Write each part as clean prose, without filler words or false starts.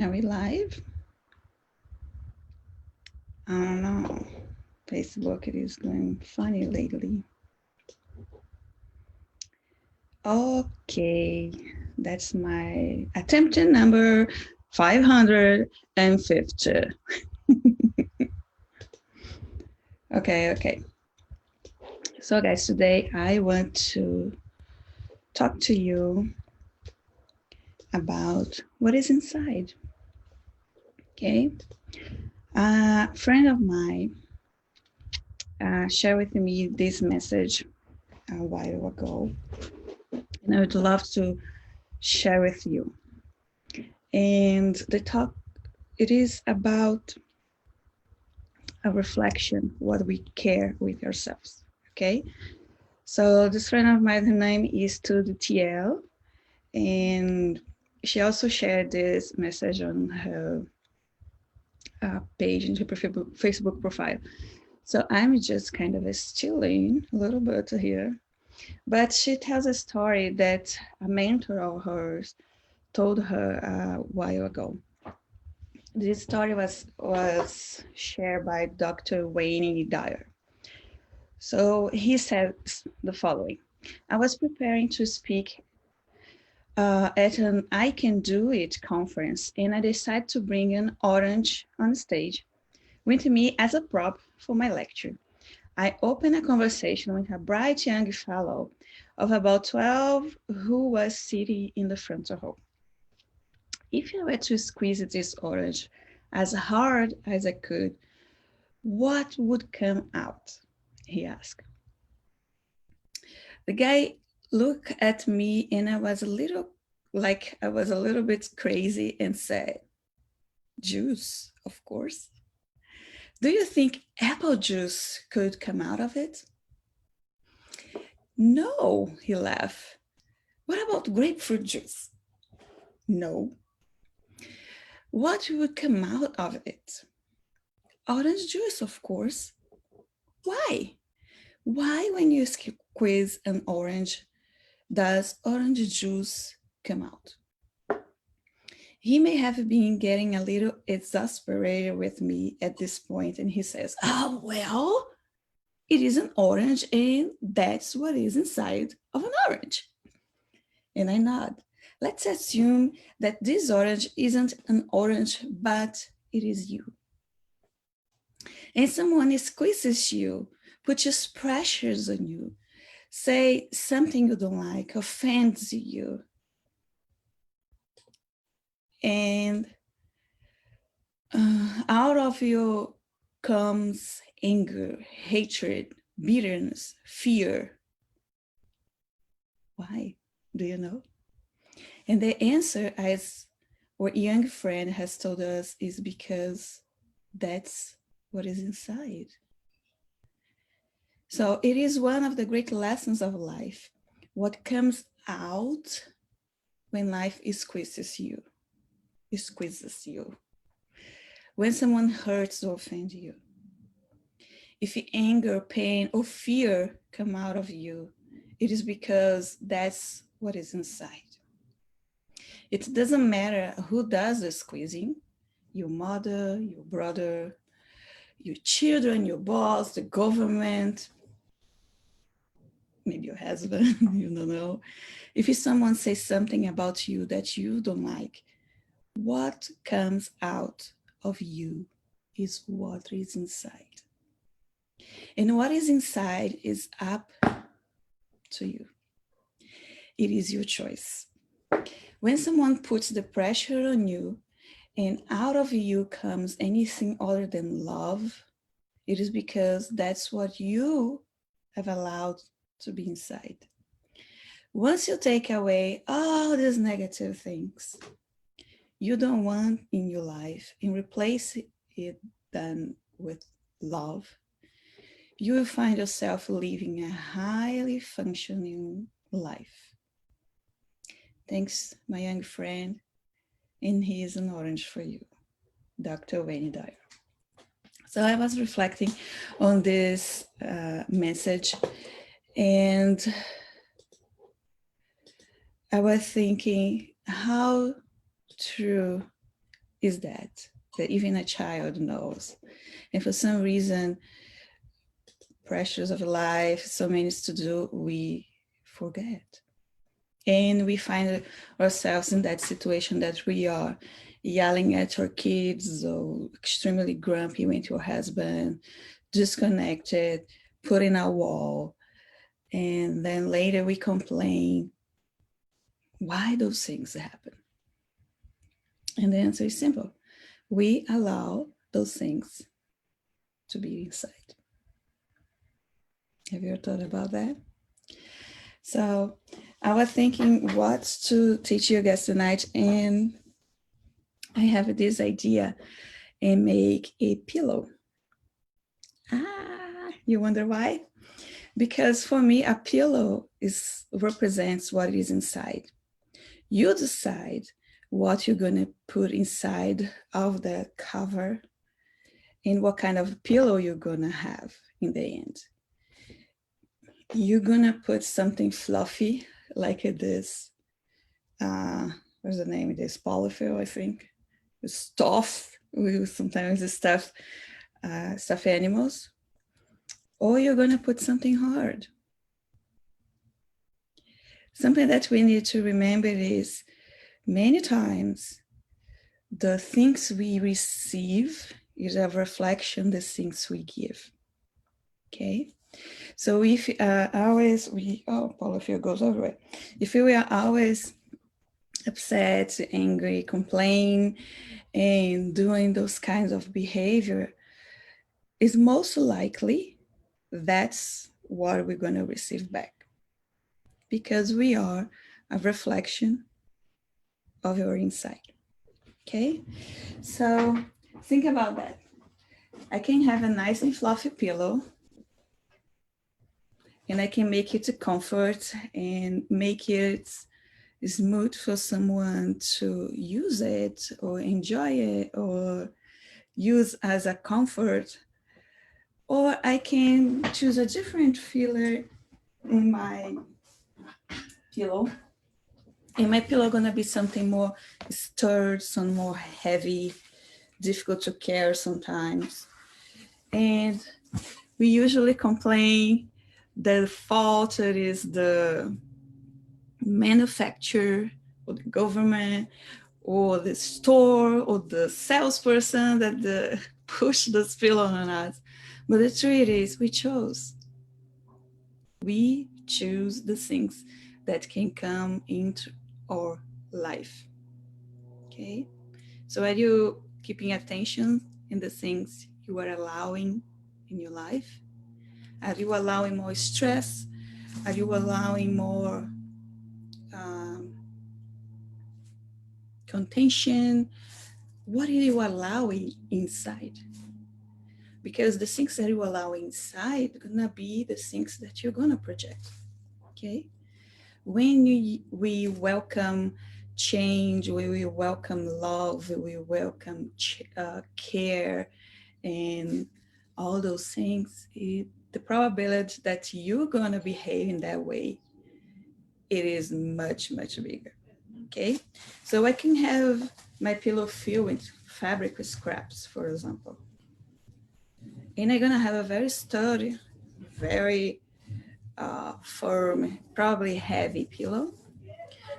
Are we live? I don't know. Facebook, it is going funny lately. Okay, that's my attempt number 550. Okay. So, guys, today I want to talk to you about what is inside. Okay, a friend of mine shared with me this message a while ago, and I would love to share with you. And the talk, it is about a reflection, what we care with ourselves. Okay. So this friend of mine, her name is TL, and she also shared this message on her page in her Facebook profile. So I'm just kind of stealing a little bit here, but she tells a story that a mentor of hers told her a while ago. This story was shared by Dr. Wayne Dyer. So he says the following. I was preparing to speak at an I Can Do It conference, and I decided to bring an orange on stage with me as a prop for my lecture. I opened a conversation with a bright young fellow of about 12 who was sitting in the front row. If I were to squeeze this orange as hard as I could, what would come out? He asked. The guy looked at me and I was a little bit crazy and said, juice, of course. Do you think apple juice could come out of it? No, he laughed. What about grapefruit juice? No. What would come out of it? Orange juice, of course. Why? Why, when you squeeze an orange, does orange juice come out? He may have been getting a little exasperated with me at this point, and he says, oh, well, it is an orange, and that's what is inside of an orange. And I nod. Let's assume that this orange isn't an orange, but it is you. And someone squeezes you, puts pressures on you, say something you don't like, offends you. And out of you comes anger, hatred, bitterness, fear. Why? Do you know? And the answer, as our young friend has told us, is because that's what is inside. So it is one of the great lessons of life. What comes out when life squeezes you. It squeezes you. When someone hurts or offends you. If anger, pain, or fear come out of you, it is because that's what is inside. It doesn't matter who does the squeezing, your mother, your brother, your children, your boss, the government, maybe your husband, you don't know. If someone says something about you that you don't like, what comes out of you is what is inside. And what is inside is up to you. It is your choice. When someone puts the pressure on you and out of you comes anything other than love, it is because that's what you have allowed to be inside. Once you take away all these negative things you don't want in your life and replace it then with love, you will find yourself living a highly functioning life. Thanks, my young friend, and here's an orange for you, Dr. Wayne Dyer. So I was reflecting on this message, and I was thinking how true is that even a child knows. And for some reason, pressures of life, so many to do, we forget. And we find ourselves in that situation that we are yelling at our kids, or extremely grumpy with your husband, disconnected, putting a wall. And then later we complain why those things happen. And the answer is simple. We allow those things to be inside. Have you ever thought about that? So I was thinking what to teach you guys tonight, and I have this idea and make a pillow. You wonder why? Because for me, a pillow represents what is inside. You decide what you're going to put inside of the cover and what kind of pillow you're going to have in the end. You're going to put something fluffy like this. What's the name of this? Polyfill, I think. Stuff. We sometimes stuff animals. Or you're going to put something hard. Something that we need to remember is many times the things we receive is a reflection of the things we give. Okay? So if polyfill goes over it. If we are always upset, angry, complain, and doing those kinds of behavior, is most likely that's what we're going to receive back, because we are a reflection of your inside. Okay, so think about that. I can have a nice and fluffy pillow, and I can make it a comfort and make it smooth for someone to use it or enjoy it or use as a comfort. Or I can choose a different filler in my pillow. And my pillow gonna be something more sturdy, some more heavy, difficult to carry sometimes. And we usually complain the fault is the manufacturer or the government or the store or the salesperson that pushed this pillow on us. But the truth is we chose. We choose the things that can come into our life. Okay? So are you keeping attention in the things you are allowing in your life? Are you allowing more stress? Are you allowing more contention? What are you allowing inside? Because the things that you allow inside are gonna be the things that you're gonna project. Okay? When we welcome change, we welcome love, we welcome care, and all those things, the probability that you're gonna behave in that way, it is much, much bigger. Okay, so I can have my pillow filled with fabric scraps, for example, and I'm gonna have a very sturdy, very firm, probably heavy pillow.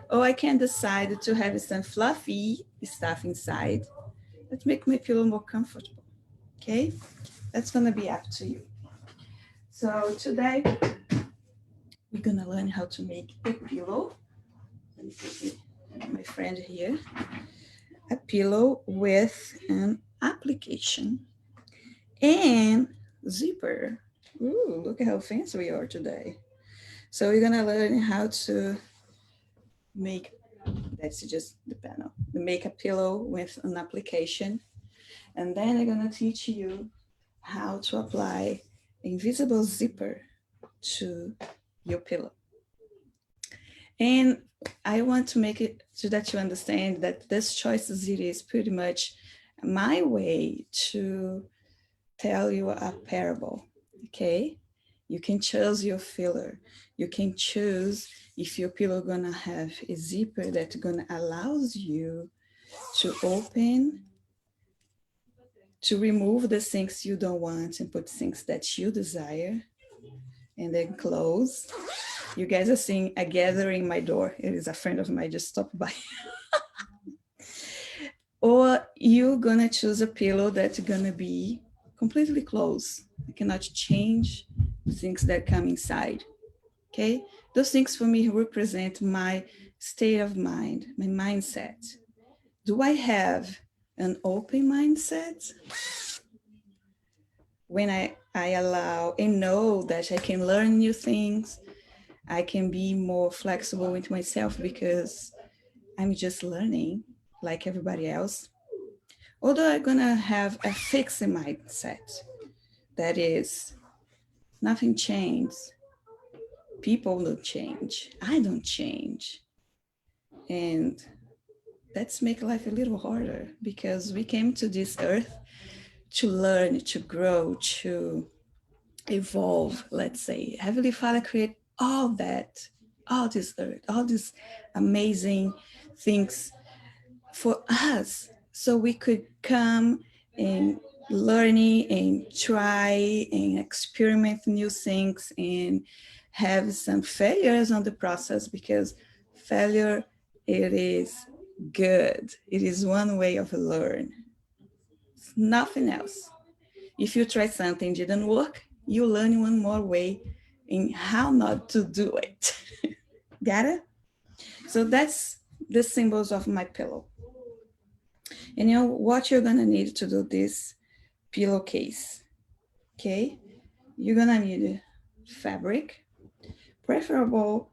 Or I can decide to have some fluffy stuff inside that make my pillow more comfortable. Okay, that's gonna be up to you. So today we're gonna learn how to make a pillow. Let me see my friend here. A pillow with an application and zipper. Ooh, look at how fancy we are today. So we're gonna learn how to make, that's just the panel, make a pillow with an application. And then I'm gonna teach you how to apply invisible zipper to your pillow. And I want to make it so that you understand that this choice zero is pretty much my way to tell you a parable, okay? You can choose your filler. You can choose if your pillow gonna have a zipper that gonna allows you to open to remove the things you don't want and put things that you desire, and then close. You guys are seeing a gathering my door. It is a friend of mine just stopped by. Or you're gonna choose a pillow that's gonna be completely closed. You cannot change things that come inside. Okay, those things for me represent my state of mind, my mindset. Do I have an open mindset? When I allow and know that I can learn new things, I can be more flexible with myself because I'm just learning like everybody else. Although I'm gonna have a fixed mindset, that is, nothing changes. People don't change. I don't change. And that's make life a little harder because we came to this earth to learn, to grow, to evolve, let's say. Heavenly Father created all that, all this earth, all these amazing things for us so we could come and learning and try and experiment new things and have some failures on the process, because failure, it is good. It is one way of learn. It's nothing else. If you try something didn't work, you learn one more way in how not to do it. Got it? So that's the symbols of my pillow. And you know what you're gonna need to do this pillowcase, okay? You're gonna need fabric, preferable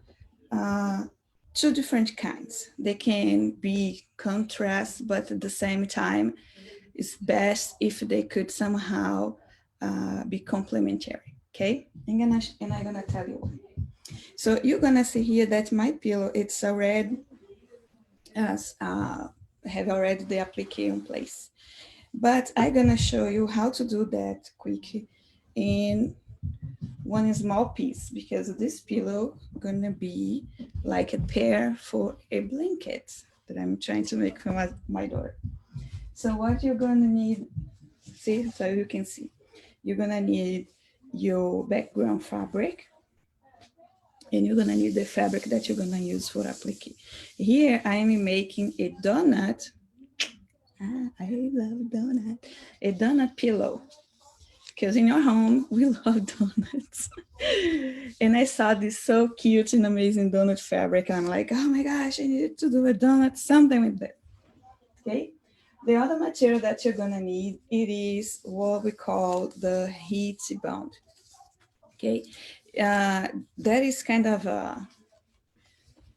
two different kinds. They can be contrast, but at the same time, it's best if they could somehow be complementary, okay? And I'm gonna tell you why. So you're gonna see here that my pillow, it's a red, as have already the applique in place. But I'm gonna show you how to do that quick in one small piece, because this pillow gonna be like a pair for a blanket that I'm trying to make for my daughter. So what you're gonna need, see, so you can see, you're gonna need your background fabric, and you're gonna need the fabric that you're gonna use for applique. Here I am making a donut. I love donut. A donut pillow, because in your home we love donuts. And I saw this so cute and amazing donut fabric, and I'm like, oh my gosh, I need to do a donut, something with that. Okay. The other material that you're gonna need, it is what we call the heat bond. Okay, that is kind of a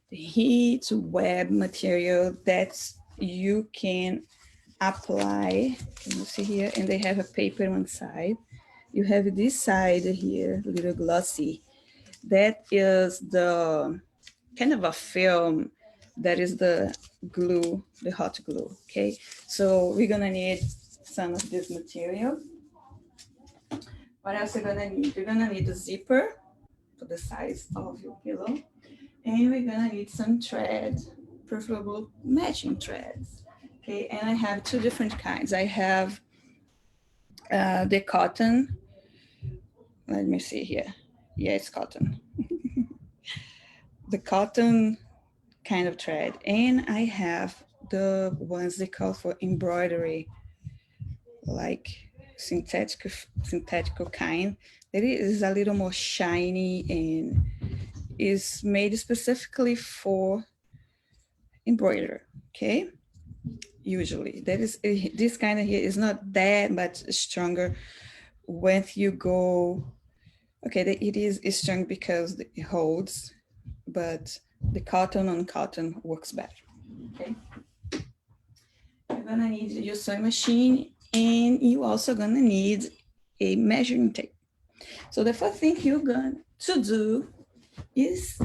heat web material that you can apply. Can you see here? And they have a paper on side. You have this side here, a little glossy. That is the kind of a film that is the glue, the hot glue, okay? So we're gonna need some of this material. What else you're gonna need? You're gonna need a zipper for the size of your pillow. And we're gonna need some thread, preferable matching threads. Okay, and I have two different kinds. I have the cotton. Let me see here. Yeah, it's cotton. The cotton kind of thread. And I have the ones they call for embroidery, like synthetic kind. That is a little more shiny and is made specifically for embroidery, okay? Usually that is, this kind of here is not that much stronger when you go, okay, it is strong because it holds, but the cotton on cotton works better, okay? You're gonna need your sewing machine, and you also gonna need a measuring tape. So the first thing you're going to do is,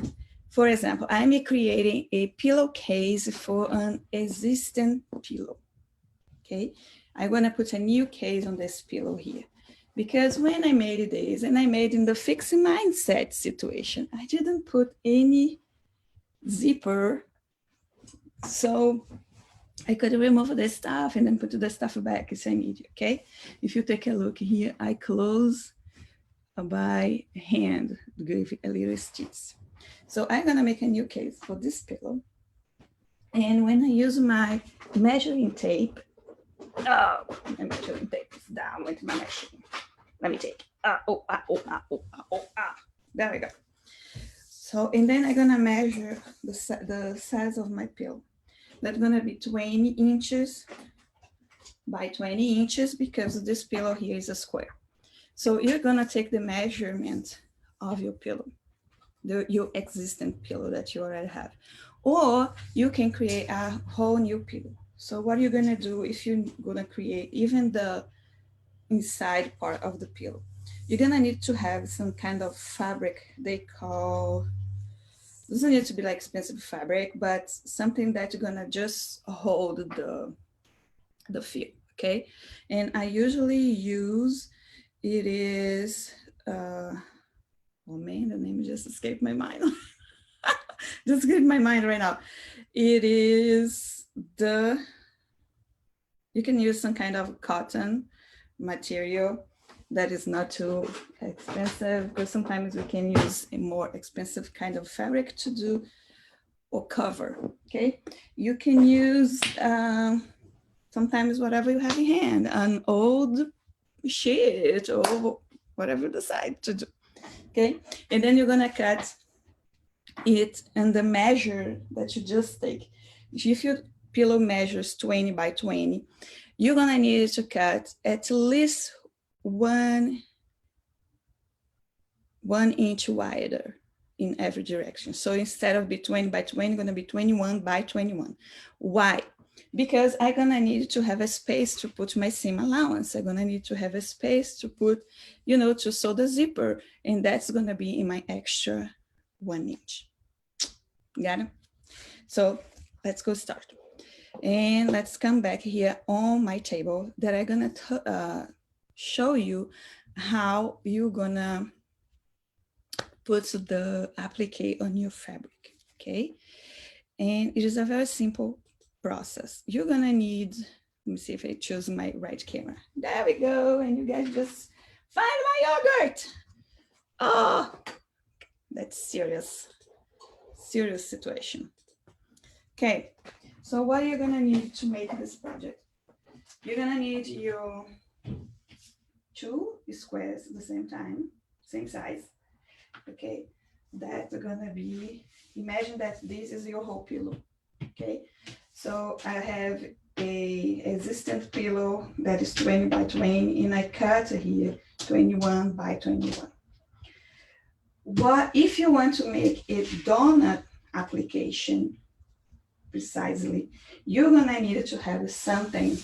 for example, I'm creating a pillowcase for an existing pillow, okay? I'm gonna put a new case on this pillow here, because when I made this, and I made in the fixed mindset situation, I didn't put any zipper. So I could remove the stuff and then put the stuff back if I need, okay? If you take a look here, I close by hand, give a little stitch. So I'm gonna make a new case for this pillow. And when I use my measuring tape, oh, my measuring tape is down with my machine. Let me take, there we go. So, and then I'm gonna measure the size of my pillow. That's gonna be 20 inches by 20 inches because this pillow here is a square. So you're gonna take the measurement of your pillow, your existing pillow that you already have, or you can create a whole new pillow. So what you're gonna do if you're gonna create even the inside part of the pillow, you're gonna need to have some kind of fabric they call, doesn't need to be like expensive fabric, but something that's gonna just hold the feel, okay? And I usually use, it is, oh man, the name just escaped my mind. Just escaped my mind right now. It is you can use some kind of cotton material that is not too expensive, because sometimes we can use a more expensive kind of fabric to do or cover, okay? You can use sometimes whatever you have in hand, an old sheet or whatever you decide to do, okay? And then you're gonna cut it and the measure that you just take. If your pillow measures 20 by 20, you're gonna need to cut at least one inch wider in every direction. So instead of be 20 by 20, gonna be 21 by 21. Why? Because I'm gonna need to have a space to put my seam allowance. I'm gonna need to have a space to put, to sew the zipper, and that's gonna be in my extra 1 inch. Got it? So let's go start. And let's come back here on my table that I'm gonna show you how you're gonna put the applique on your fabric, okay? And it is a very simple process. You're gonna need, let me see if I choose my right camera. There we go, and you guys just find my yogurt. Oh, that's serious situation. Okay, so what you're gonna need to make this project, you're gonna need your 2 squares at the same time, same size, okay? That's gonna be, imagine that this is your whole pillow, okay? So I have a existent pillow that is 20 by 20, and I cut here 21 by 21. What if you want to make a donut application precisely, you're gonna need to have something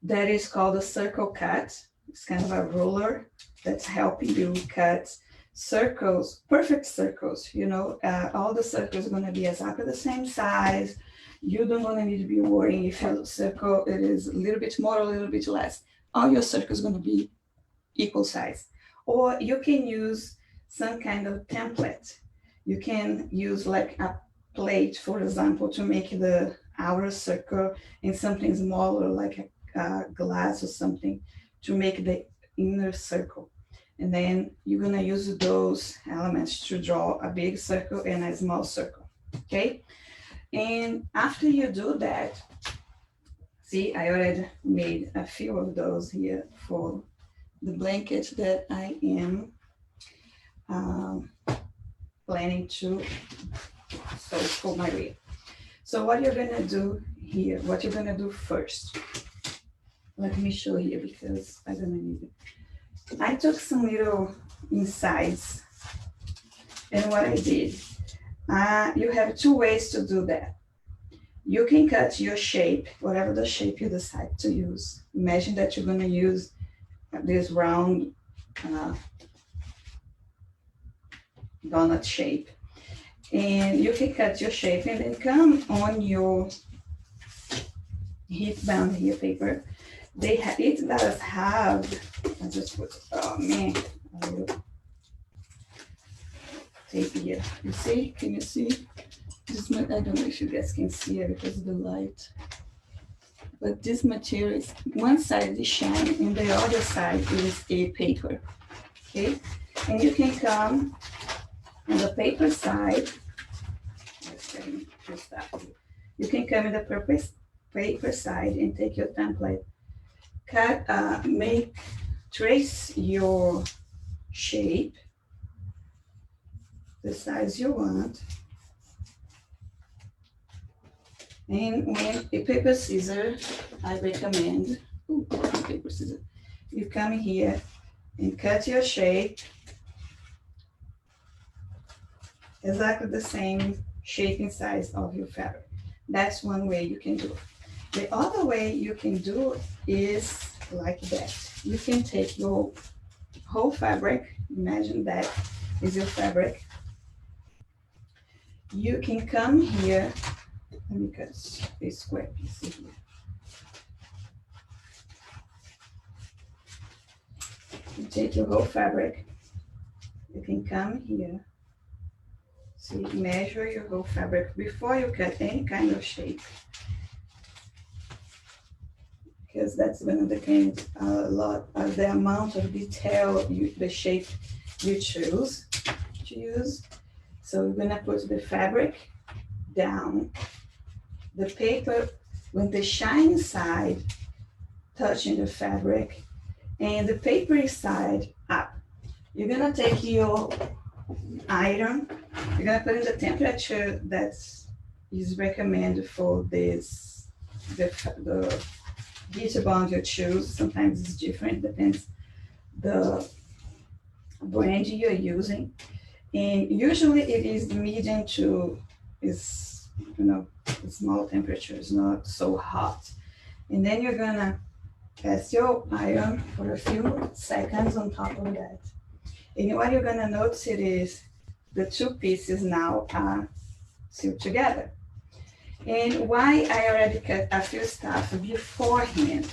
that is called a circle cut. It's kind of a ruler that's helping you cut circles, perfect circles, all the circles are gonna be exactly the same size. You don't gonna need to be worrying if your circle, it is a little bit more, a little bit less. All your circles are gonna be equal size. Or you can use some kind of template. You can use like a plate, for example, to make the outer circle, and something smaller like a glass or something to make the inner circle. And then you're gonna use those elements to draw a big circle and a small circle, okay? And after you do that, see, I already made a few of those here for the blanket that I am planning to sew for my reel. So what you're gonna do here, what you're gonna do first, let me show you because I'm gonna need it. I took some little insides, and what I did, you have 2 ways to do that. You can cut your shape, whatever the shape you decide to use. Imagine that you're gonna use this round donut shape. And you can cut your shape and then come on your heat bound here paper. It does have, I just put, oh man, a little tape here. You see, can you see? I don't know if you guys can see it because of the light. But this material is, one side is shiny and the other side is a paper, okay? And you can come on the paper side, you can come in the paper side and take your template, cut, trace your shape, the size you want, and when a paper scissor, I recommend, paper scissor, you come here and cut your shape exactly the same shape and size of your fabric. That's one way you can do it. The other way you can do it is like that. You can take your whole fabric, imagine that is your fabric. You can come here, let me cut a square piece here. You take your whole fabric, you can come here, so you measure your whole fabric before you cut any kind of shape, because that's going to depend a lot of the amount of detail, the shape you choose to use. So we're gonna put the fabric down, the paper with the shiny side touching the fabric and the papery side up. You're gonna take your iron, you're gonna put in the temperature that is recommended for this, the heater bond you choose. Sometimes it's different, depends the brand you're using. And usually it is medium to, is, small temperature, is not so hot. And then you're gonna cast your iron for a few seconds on top of that. And what you're gonna notice it is the two pieces now are sealed together. And why I already cut a few stuff beforehand,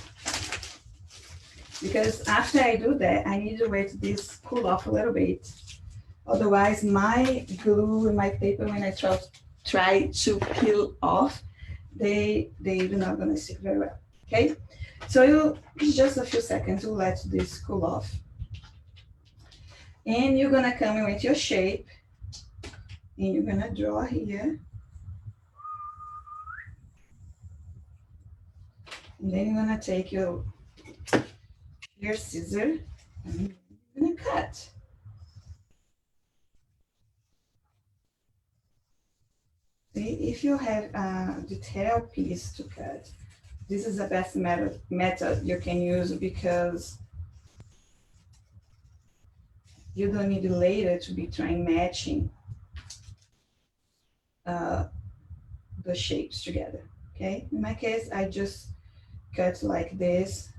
because after I do that, I need to wait this cool off a little bit. Otherwise, my glue and my paper, when I try to peel off, they're not gonna stick very well, okay? So just a few seconds, you let this cool off. And you're gonna come in with your shape, and you're gonna draw here. And then you're gonna take your scissor, and you're gonna cut. See, if you have a detailed piece to cut, this is the best method you can use, because you don't need later to be trying matching the shapes together, okay? In my case, I just cut like this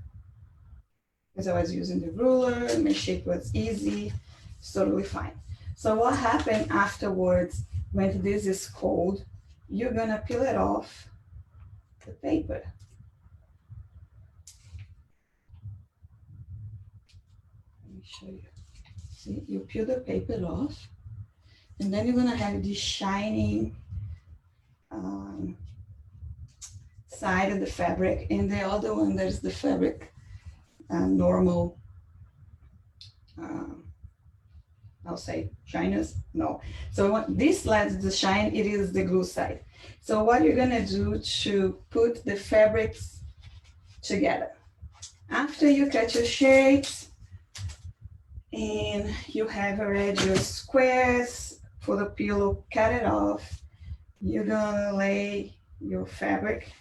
because I was using the ruler and my shape was easy, it's totally fine. So what happened afterwards, when this is cold, you're gonna peel it off the paper. Let me show you. See, you peel the paper off, and then you're gonna have this shining side of the fabric, and the other one, there's the fabric normal, I'll say shyness, no. So this lets the shine, it is the glue side. So what you're gonna do to put the fabrics together, after you cut your shapes and you have already your squares for the pillow, cut it off, you're gonna lay your fabric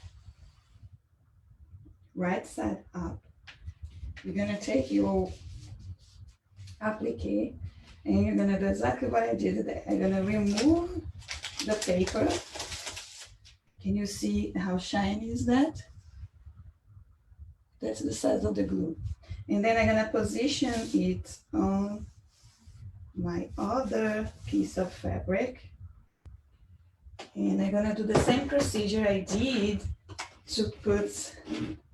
right side up. You're gonna take your applique and you're gonna do exactly what I did there. I'm gonna remove the paper. Can you see how shiny is that? That's the size of the glue. And then I'm gonna position it on my other piece of fabric. And I'm gonna do the same procedure I did to put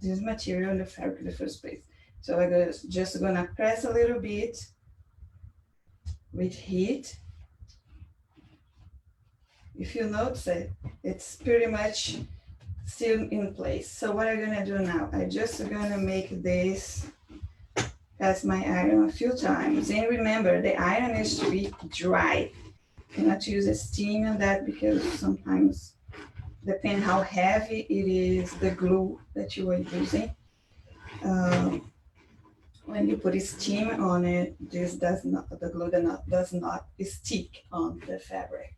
this material in the fabric in the first place. So I'm just gonna press a little bit with heat. if you notice it, it's pretty much still in place. So what I'm gonna do now, I'm just gonna make this as my iron a few times. And remember, the iron needs to be dry. You cannot use a steam on that because sometimes, depending how heavy it is, the glue that you are using, when you put a steam on it, this does not, the glue does not stick on the fabric.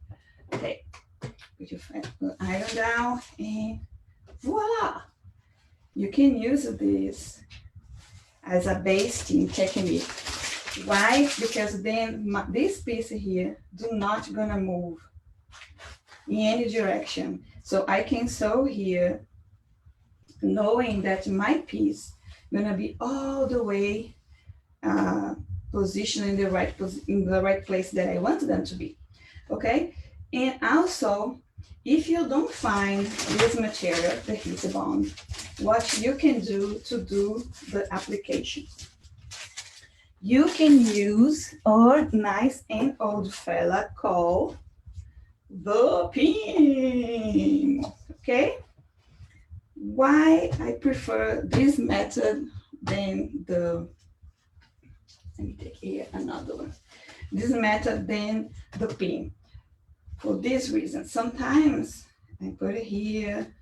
Okay, put your iron down and voila! You can use this as a basting technique. Why? Because then this piece here do not gonna move in any direction. So I can sew here knowing that my piece gonna be all the way positioned in the right place that I want them to be. Okay, and also if you don't find this material, the heat bond, what you can do to do the application, you can use our nice and old fella called the pin. Okay, why I prefer this method than the, let me take here another one, this method than the pin. For this reason, sometimes I put it here,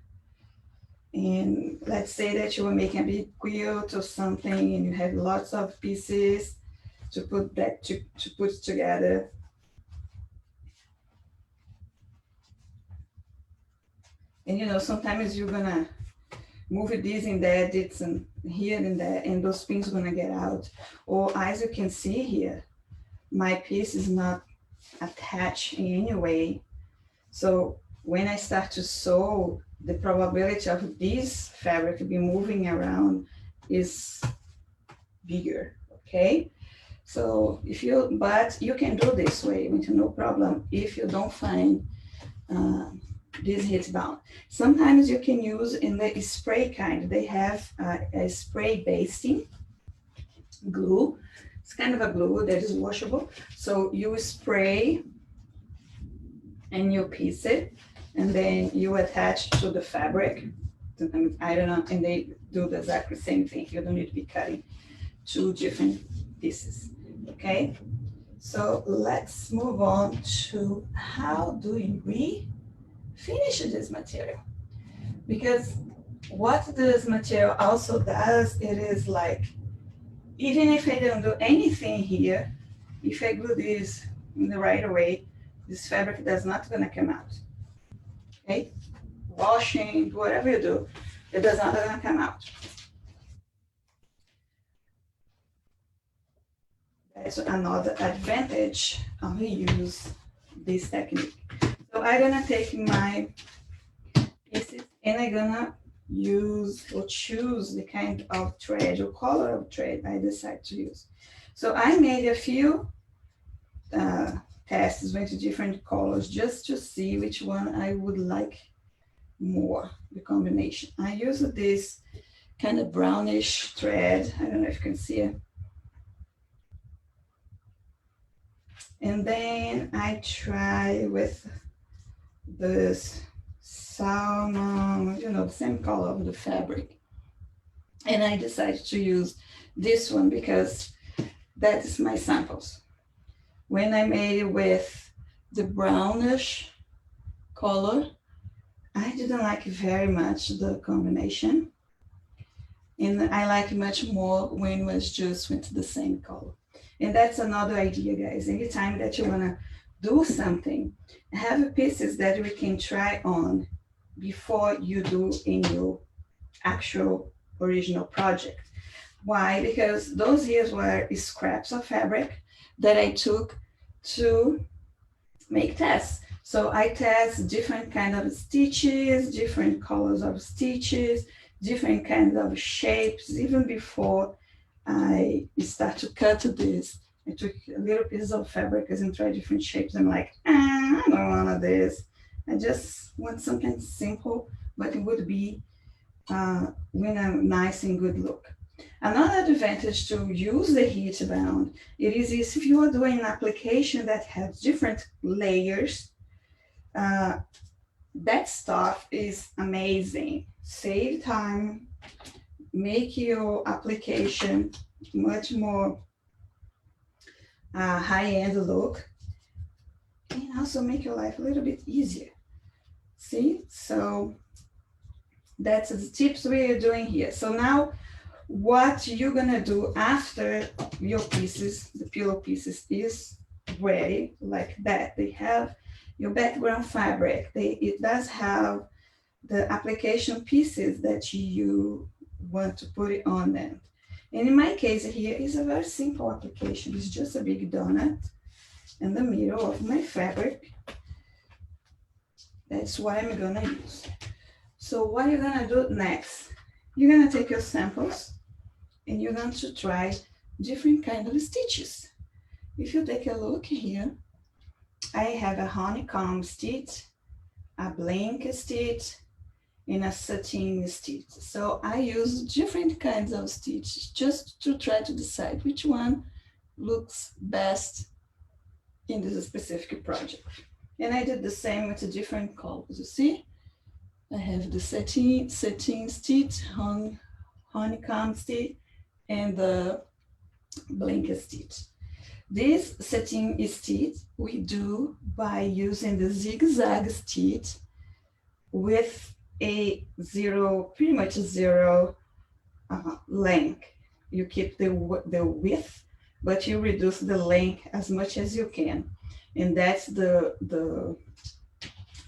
and let's say that you are making a big quilt or something and you have lots of pieces to put that to put together. And you know, sometimes you're gonna move this and that, it's here and there, and those pins are gonna get out. Or as you can see here, my piece is not attached in any way. So when I start to sew, the probability of this fabric to be moving around is bigger, okay? So if you, but you can do this way with no problem if you don't find this heat bound. Sometimes you can use in the spray kind, they have a spray basting glue. It's kind of a glue that is washable. So you spray and you piece it, and then you attach to the fabric. I don't know, and they do the exactly same thing. You don't need to be cutting two different pieces, okay? So let's move on to how do we finish this material? Because what this material also does, it is like, even if I don't do anything here, if I glue this in the right way, this fabric does not gonna come out, okay? Washing, whatever you do, it does not gonna come out. That's another advantage of use this technique. So I'm gonna take my pieces and I'm gonna use or choose the kind of thread or color of thread I decide to use. So I made a few tests with different colors just to see which one I would like more, the combination. I use this kind of brownish thread. I don't know if you can see it. And then I try with this salmon, you know, the same color of the fabric. And I decided to use this one because that is my samples. When I made it with the brownish color, I didn't like very much the combination. And I like much more when it was just with the same color. And that's another idea, guys. Anytime that you wanna do something, have pieces that we can try on before you do in your actual original project. Why? Because those here were scraps of fabric that I took to make tests. So I test different kind of stitches, different colors of stitches, different kinds of shapes. Even before I start to cut this, I took a little piece of fabric and tried different shapes. I'm like, I don't want this. I just want something simple, but it would be with a nice and good look. Another advantage to use the heat bound, it is if you are doing an application that has different layers, That stuff is amazing. Save time, make your application much more high-end look, and also make your life a little bit easier. See, so that's the tips we are doing here. So now what you're gonna do after your pieces, the pillow pieces is ready like that. They have your background fabric. It does have the application pieces that you want to put it on them. And in my case here is a very simple application. It's just a big donut in the middle of my fabric. That's what I'm gonna use. So what you're gonna do next, you're gonna take your samples and you're going to try different kind of stitches. If you take a look here, I have a honeycomb stitch, a blank stitch, and a satin stitch. So I use different kinds of stitches just to try to decide which one looks best in this specific project. And I did the same with the different colors. You see, I have the satin stitch, honeycomb stitch, and the blanket stitch. This satin stitch we do by using the zigzag stitch with a zero, pretty much zero length. You keep the width, but you reduce the length as much as you can. And that's the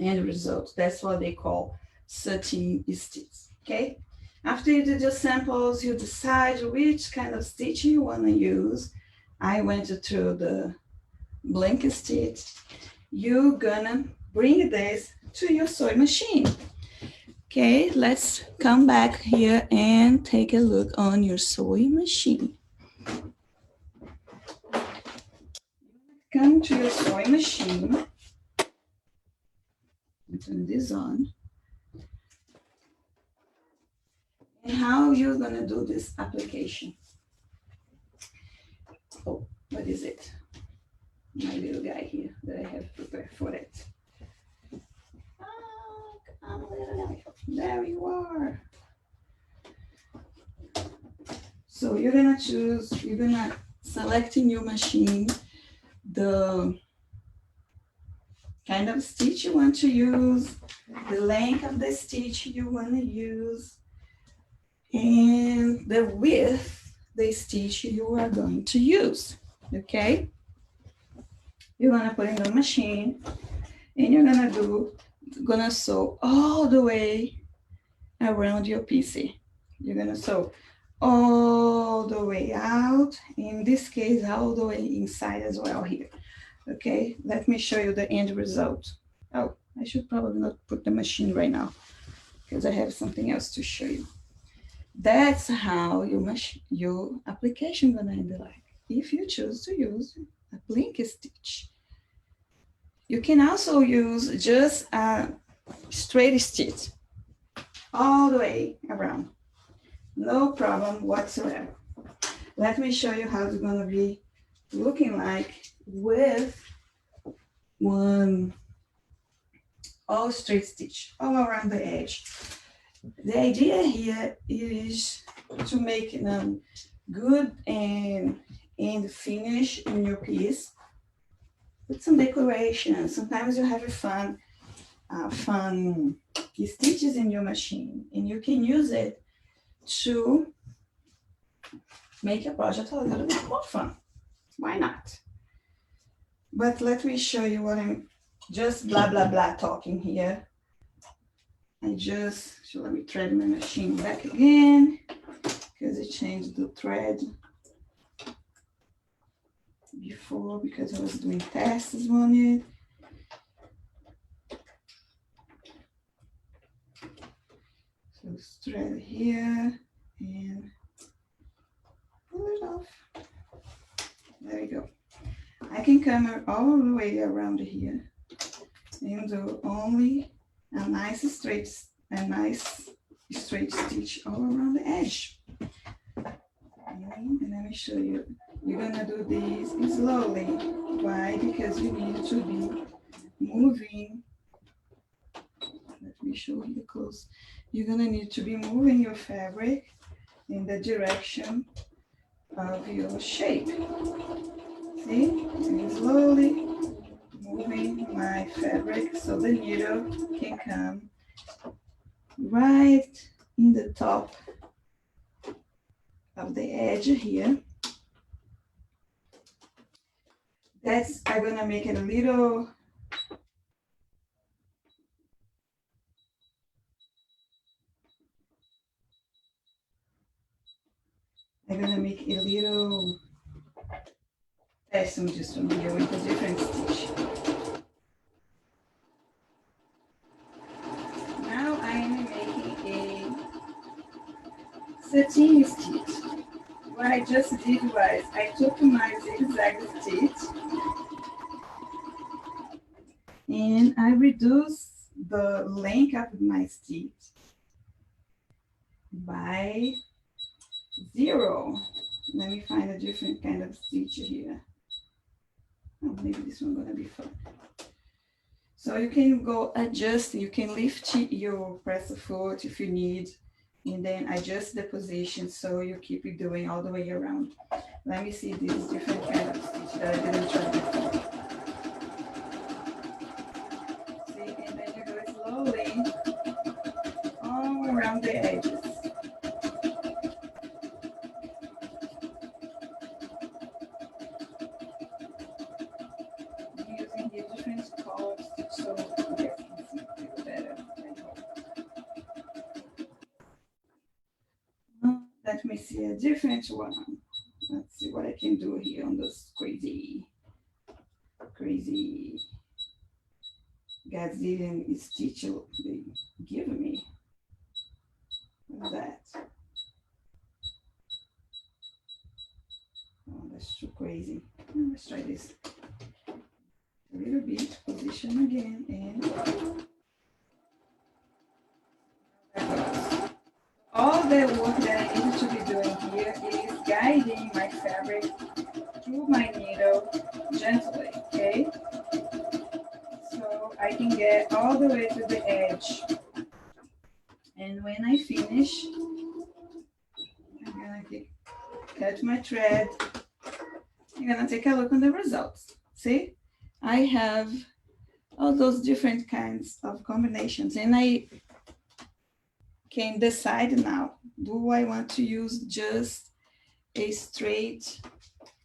end result. That's what they call satin stitch, okay? After you did your samples, you decide which kind of stitch you want to use. I went through the blanket stitch. You're gonna bring this to your sewing machine. Okay, let's come back here and take a look on your sewing machine. Come to your sewing machine. Turn this on. And how you're gonna do this application. Oh, what is it? My little guy here that I have prepared for it. Oh, come on, little guy. There you are. So you're gonna select in your machine the kind of stitch you want to use, the length of the stitch you want to use, and the width, the stitch you are going to use, okay? You're gonna put in the machine and you're gonna sew all the way around your PC. You're gonna sew all the way out, in this case, all the way inside as well here, okay? Let me show you the end result. Oh, I should probably not put the machine right now because I have something else to show you. That's how your application gonna end like. If you choose to use a blanket stitch. You can also use just a straight stitch all the way around. No problem whatsoever. Let me show you how it's gonna be looking like with one all straight stitch all around the edge. The idea here is to make them good and finish in your piece with some decoration. Sometimes you have fun stitches in your machine, and you can use it to make your project a little bit more fun. Why not? But let me show you what I'm just blah, blah, blah talking here. So let me thread my machine back again because it changed the thread before because I was doing tests on it. So thread here and pull it off. There you go. I can come all the way around here and do only a nice straight stitch all around the edge. And let me show you. You're gonna do this slowly. Why? Because you need to be moving me show here close. You're gonna need to be moving your fabric in the direction of your shape. See, I'm slowly moving my fabric so the needle can come right in the top of the edge here. That's, I'm gonna make it a little, I'm gonna make it a little testing just from here with a different stitch. Now I am making a satin stitch. What I just did was I took my zigzag stitch and I reduced the length of my stitch by 0. Let me find a different kind of stitch here. Oh, maybe this one gonna be fun. So you can go adjust, you can lift your press foot if you need, and then adjust the position so you keep it doing all the way around. Let me see this different kind of stitch that I didn't try before. See, and then you go slowly all around the edges. Using the different colors so you guys can see it better. Let me see a different one. Let's see what I can do here on this crazy Gazillion stitch they give me. What's that? Oh, that's too crazy. Let's try this. A little bit, position again, and all the work that I need to be doing here is guiding my fabric through my needle gently, okay? So I can get all the way to the edge. And when I finish, I'm gonna cut my thread. I'm gonna take a look on the results. See, I have all those different kinds of combinations, and I can decide now, do I want to use just a straight,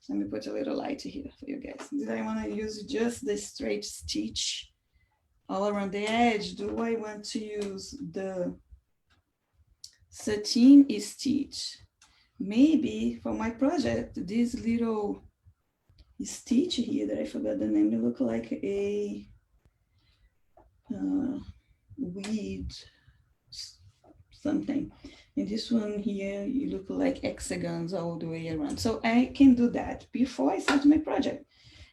let me put a little light here for you guys. Did I want to use just the straight stitch all around the edge? Do I want to use the satin stitch? Maybe for my project, this little stitch here that I forgot the name, it look like a weed something. And this one here, you look like hexagons all the way around. So I can do that before I start my project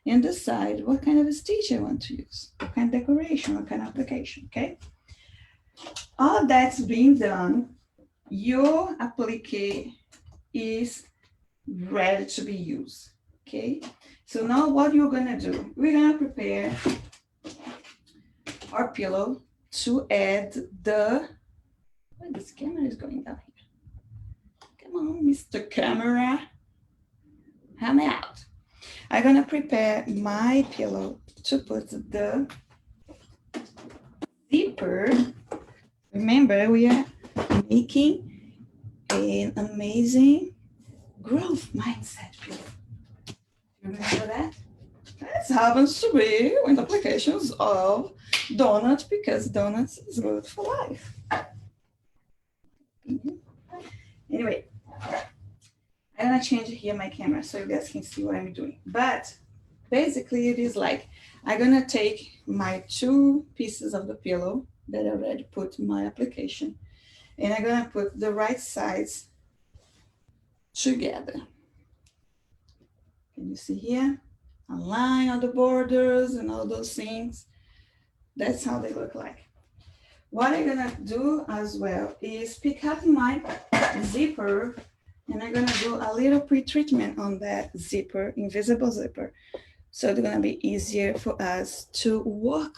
and decide what kind of stitch I want to use, what kind of decoration, what kind of application, okay? All that's being done, your applique is ready to be used, okay? So now what you're gonna do, we're gonna prepare our pillow to add the, oh, this camera is going down here. Come on, Mr. Camera, help me out. I'm gonna prepare my pillow to put the zipper. Remember, we are making an amazing growth mindset pillow. Remember that? That happens to be with applications of donuts because donuts is good for life. Anyway, I'm gonna change here my camera so you guys can see what I'm doing. But basically it is like, I'm gonna take my 2 pieces of the pillow that I already put in my application, and I'm gonna put the right sides together. Can you see here? Align all the borders and all those things. That's how they look like. What I'm gonna do as well is pick up my zipper, and I'm gonna do a little pre-treatment on that zipper, invisible zipper. So it's gonna be easier for us to walk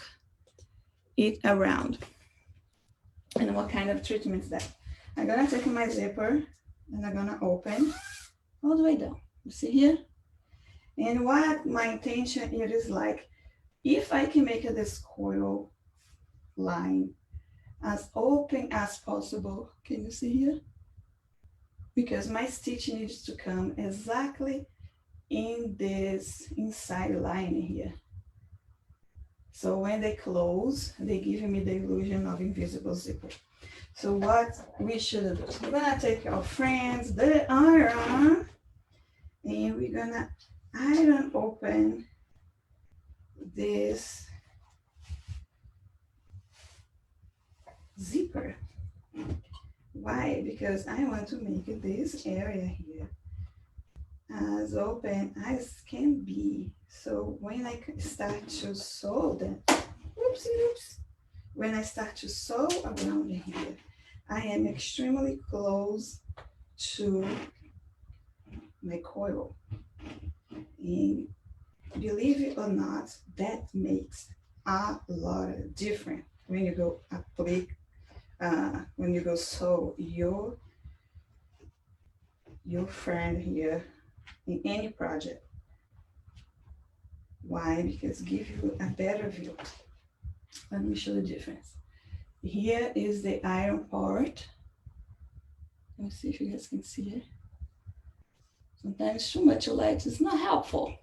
it around. And what kind of treatment is that? I'm gonna take my zipper and I'm gonna open all the way down. You see here? And what my intention here is like, if I can make this coil line as open as possible, can you see here? Because my stitch needs to come exactly in this inside line here. So when they close, they give me the illusion of invisible zipper. So what we should do, we're gonna take our friends, the iron, and we're gonna iron open this zipper. Why? Because I want to make this area here as open as can be. So when I start to sew them, oops, when I start to sew around here, I am extremely close to my coil. And believe it or not, that makes a lot of difference when you go apply, when you go sew your friend here in any project. Why? Because it gives you a better view. Let me show the difference. Here is the iron part. Let me see if you guys can see it. Sometimes too much light is not helpful.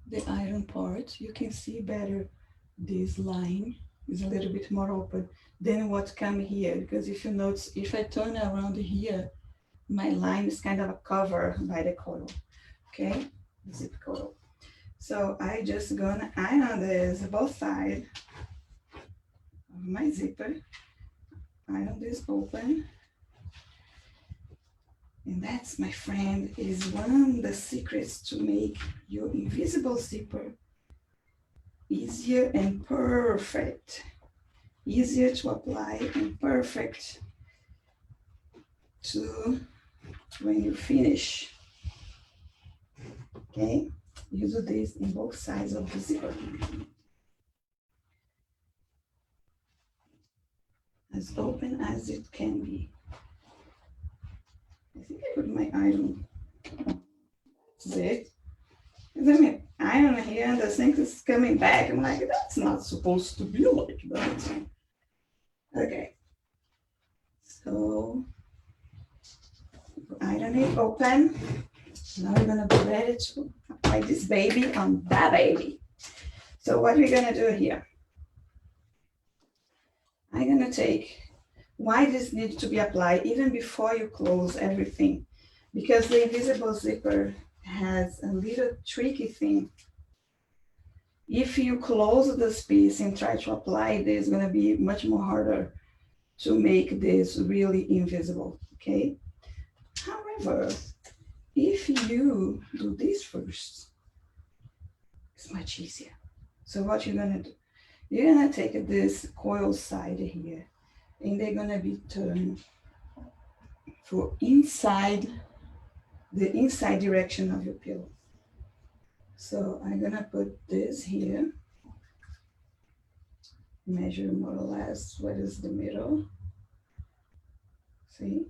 The iron part, you can see better this line is a little bit more open than what come here. Because if you notice, if I turn around here, my line is kind of covered by the coil, okay? Zip coil. So I just gonna iron this both sides of my zipper. Iron this open. And that's, my friend, is one of the secrets to make your invisible zipper easier and perfect. Easier to apply and perfect to when you finish. Okay, you do this in both sides of the zipper. As open as it can be. I think I put my iron. That's it. Because I mean, iron here and the thing is coming back. I'm like, that's not supposed to be like that. Okay. So, iron it open. Now we're gonna be ready to apply this baby on that baby. So what we're gonna do here? I'm gonna take, why this needs to be applied even before you close everything, because the invisible zipper has a little tricky thing. If you close this piece and try to apply this, it's gonna be much more harder to make this really invisible, okay? However, if you do this first, it's much easier. So what you're gonna do, you're gonna take this coil side here, and they're gonna be turned for inside, the inside direction of your pillow. So I'm gonna put this here, measure more or less what is the middle. See?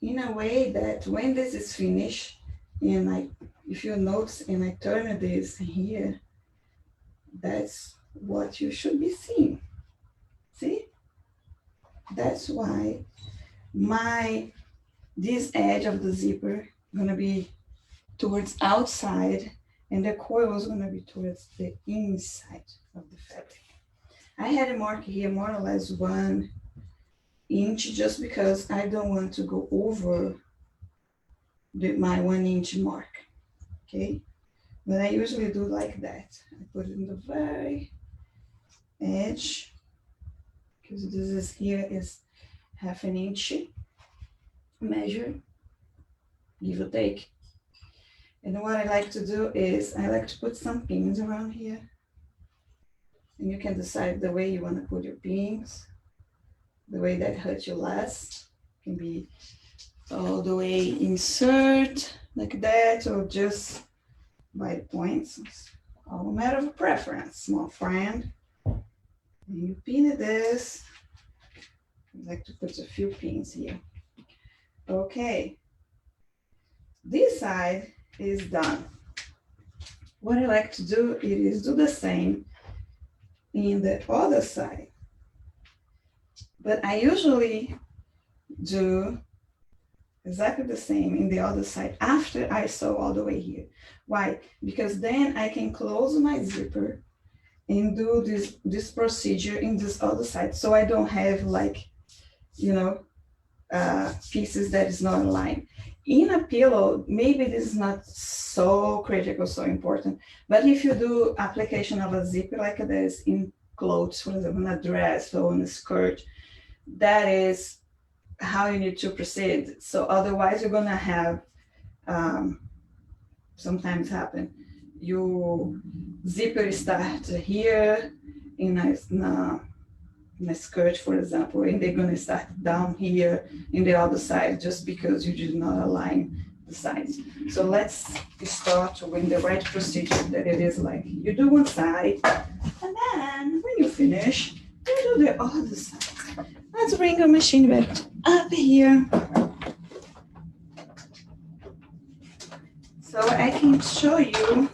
In a way that when this is finished, and if you notice, and I turn this here, that's what you should be seeing. See? That's why this edge of the zipper gonna be towards outside, and the coil is gonna be towards the inside of the fabric. I had a mark here more or less 1 inch, just because I don't want to go over my 1 inch mark, okay? But I usually do like that. I put it in the very edge, because this is here is 1/2 inch measure, give or take. And what I like to do is I like to put some pins around here. And you can decide the way you want to put your pins, the way that hurts you less. It can be all the way insert like that, or just by the points. It's all a matter of preference, my friend. And you pin this. I like to put a few pins here. Okay, this side is done. What I like to do is do the same in the other side. But I usually do exactly the same in the other side after I sew all the way here. Why? Because then I can close my zipper and do this procedure in this other side. So I don't have like, you know, pieces that is not aligned. In a pillow, maybe this is not so critical, so important. But if you do application of a zipper like this in clothes, for example, in a dress or in a skirt, that is how you need to proceed. So otherwise, you're gonna have sometimes happen. You zipper start here in a skirt, for example, and they're gonna start down here in the other side just because you did not align the sides. So let's start with the right procedure that it is like you do one side, and then when you finish, you do the other side. Let's bring our machine back up here. So I can show you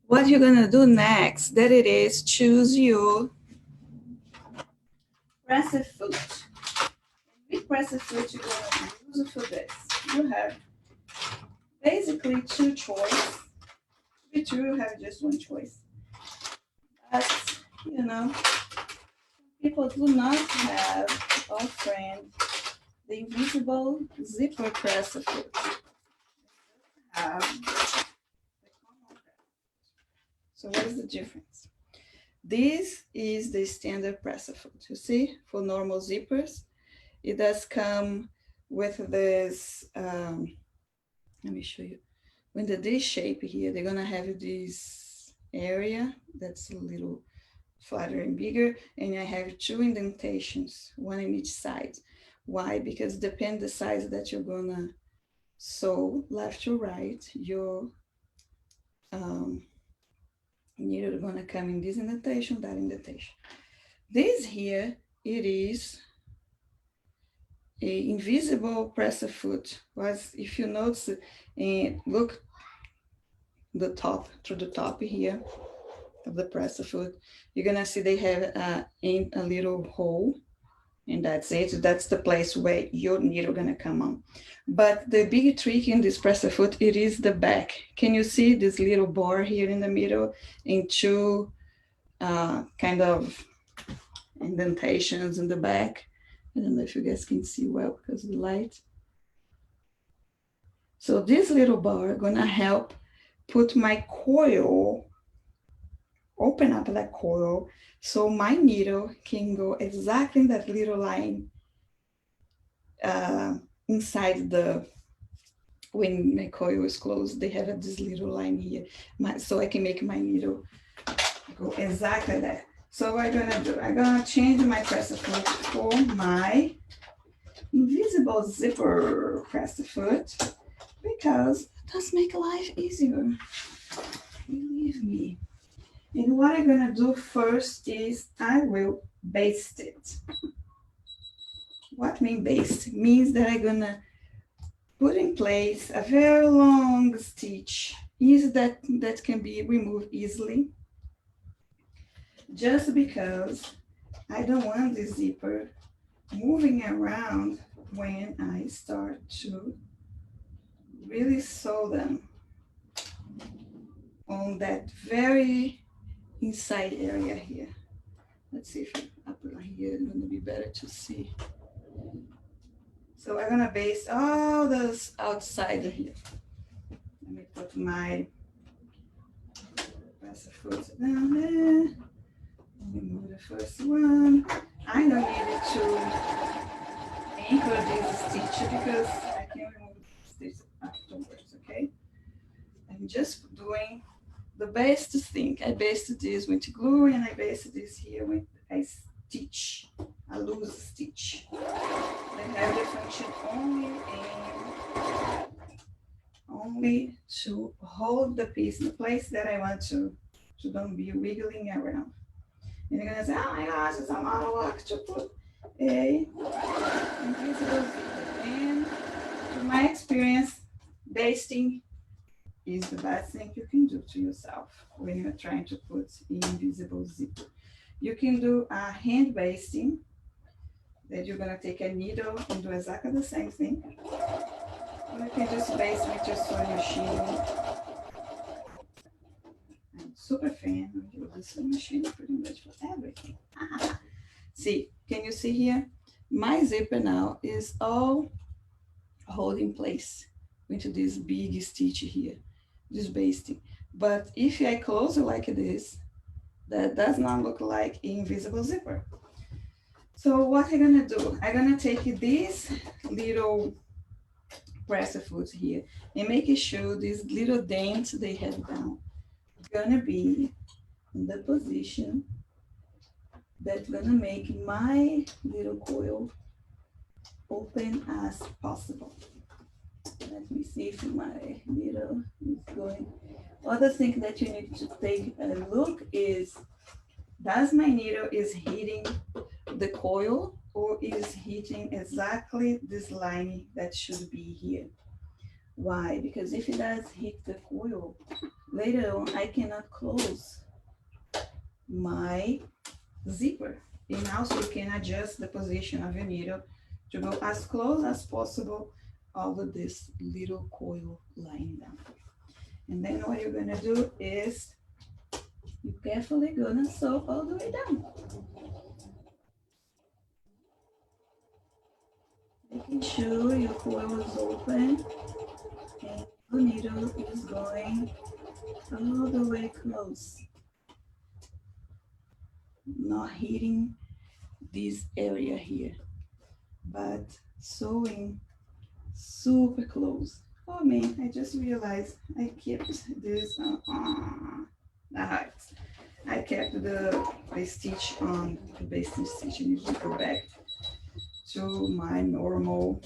what you're gonna do next. That it is choose your press foot. With press foot, you're gonna use it for this. You have basically two choices. With you have just one choice. But you know, people do not have often the invisible zipper press foot. So what is the difference? This is the standard presser foot. You see, for normal zippers, it does come with this, let me show you. With the D shape here, they're gonna have this area that's a little flatter and bigger, and I have two indentations, one in each side. Why? Because depend the size that you're gonna sew, left to right, your needle is gonna come in this indentation, that indentation. This here, it is a invisible presser foot. Was if you notice and look the top through the top here of the presser foot, you're gonna see they have in a little hole, and that's it. That's the place where your needle gonna come on. But the big trick in this presser foot, it is the back. Can you see this little bar here in the middle and two kind of indentations in the back? I don't know if you guys can see well because of the light. So this little bar gonna help put my coil, open up that coil, so my needle can go exactly in that little line inside the, when my coil is closed, they have this little line here, so I can make my needle go exactly there. So what I'm gonna do, I'm gonna change my presser foot for my invisible zipper presser foot because it does make life easier. Believe me. And what I'm gonna do first is I will baste it. What mean baste? Means that I'm gonna put in place a very long stitch, that can be removed easily. Just because I don't want the zipper moving around when I start to really sew them on that very inside area here. Let's see if up here it's gonna be better to see. So I'm gonna baste all this outside here. Let me put my presser foot down there. Let me move the first one. I don't need it to anchor this stitch because I can remove the stitch afterwards, okay? I'm just doing the best thing. I basted this with glue and I basted this here with a stitch, a loose stitch. They have the function only to hold the piece in the place that I want to don't be wiggling around. And you're gonna say, oh my gosh, it's a lot of work to put a invisible zipper. And from my experience, basting is the best thing you can do to yourself when you're trying to put invisible zipper. You can do a hand basting that you're gonna take a needle and do exactly the same thing. Or you can just baste with your sewing machine. I'm super fan of the sewing machine pretty much for everything. See, can you see here? My zipper now is all holding place into this big stitch here, this basting. But if I close it like this, that does not look like invisible zipper. So what I'm gonna do, I'm gonna take this little presser foot here and making sure these little dents they have down gonna be in the position that's gonna make my little coil open as possible. Let me see if my needle is going. Other thing that you need to take a look is, does my needle is hitting the coil or is hitting exactly this line that should be here? Why? Because if it does hit the coil, later on I cannot close my zipper. And also you can adjust the position of your needle to go as close as possible over this little coil line down. And then what you're gonna do is you carefully gonna sew all the way down. Making sure your coil is open and your needle is going all the way close. Not hitting this area here, but sewing super close. Oh man, I just realized I kept this, that hurts. I kept the stitch on the basting stitch. I need to go back to my normal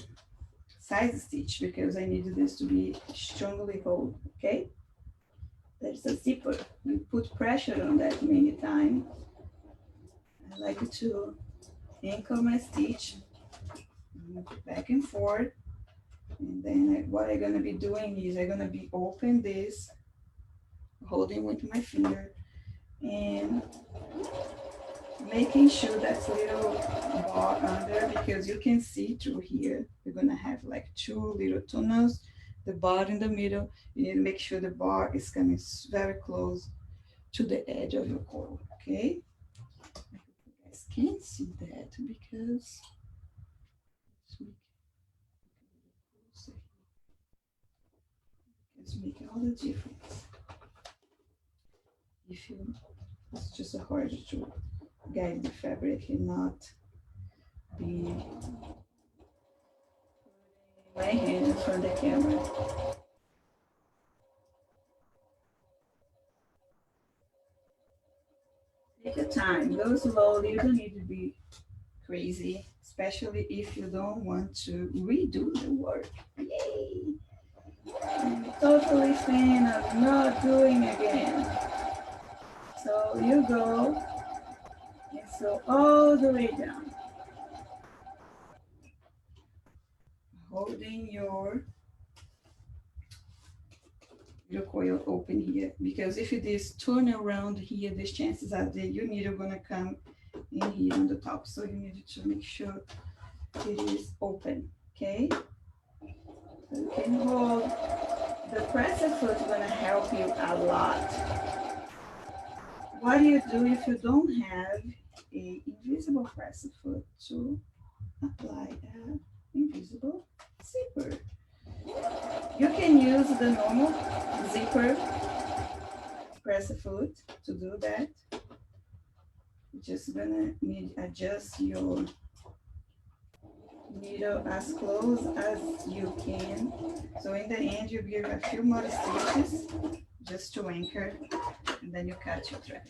size stitch because I needed this to be strongly hold, okay? There's a zipper. We put pressure on that many times. I like to anchor my stitch back and forth. And then what I'm gonna be doing is I'm gonna be open this, holding with my finger and making sure that's little bar under, because you can see through here, you're gonna have like two little tunnels, the bar in the middle. You need to make sure the bar is coming very close to the edge of your coil, okay? I hope you guys can see that because it's making all the difference. If you, it's just hard to guide the fabric and not be my hand in front of the camera. Take your time, go slowly. You don't need to be crazy, especially if you don't want to redo the work. Yay! I'm totally fan of not doing again. So you go and sew all the way down, holding your coil open here, because if it is turn around here, the chances are that your needle gonna come in here on the top. So you need to make sure it is open, okay? So you can hold. The presser foot is gonna help you a lot. What do you do if you don't have a invisible presser foot? To apply an invisible zipper. You can use the normal zipper presser foot to do that. You're just gonna need adjust your needle as close as you can. So in the end, you give a few more stitches just to anchor, and then you cut your thread.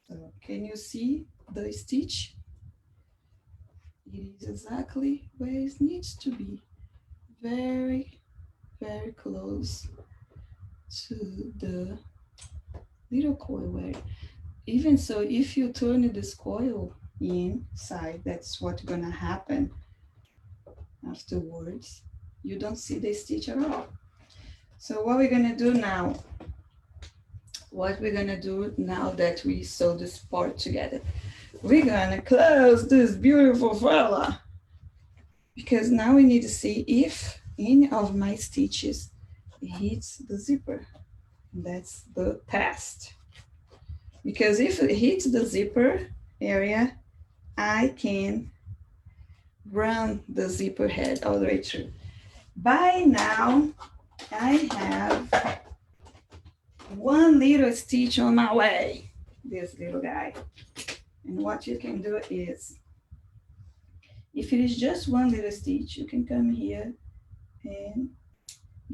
So can you see the stitch? It is exactly where it needs to be. Very, very close to the little coil where, even so, if you turn this coil inside, that's what's gonna happen afterwards. You don't see the stitch at all. So what we're gonna do now, that we sew this part together, we're gonna close this beautiful fella, because now we need to see if any of my stitches hits the zipper. That's the test. Because if it hits the zipper area, I can run the zipper head all the way through. By now, I have one little stitch on my way, this little guy. And what you can do is, if it is just one little stitch, you can come here and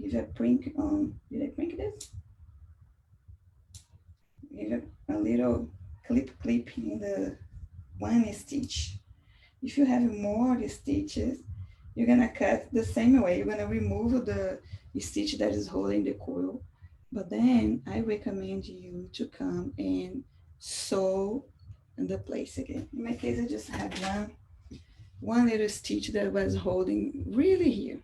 give a prink on, did I prink this? Give a little clip in the one stitch. If you have more stitches, you're gonna cut the same way. You're gonna remove the stitch that is holding the coil, but then I recommend you to come and sew in the place again. In my case, I just had one little stitch that was holding really here.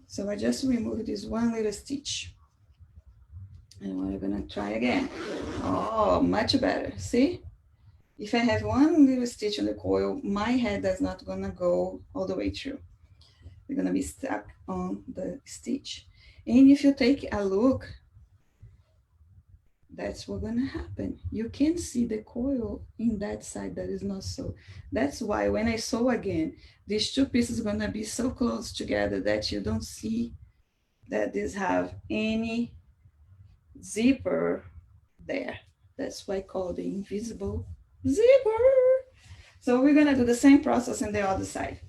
So I just removed this one little stitch. And we're gonna try again. Oh, much better, see? If I have one little stitch on the coil, my head is not gonna go all the way through. We're gonna be stuck on the stitch. And if you take a look, that's what's gonna happen. You can see the coil in that side that is not so. That's why when I sew again, these two pieces are gonna be so close together that you don't see that these have any zipper there. That's why I call the invisible zipper. So we're gonna do the same process on the other side.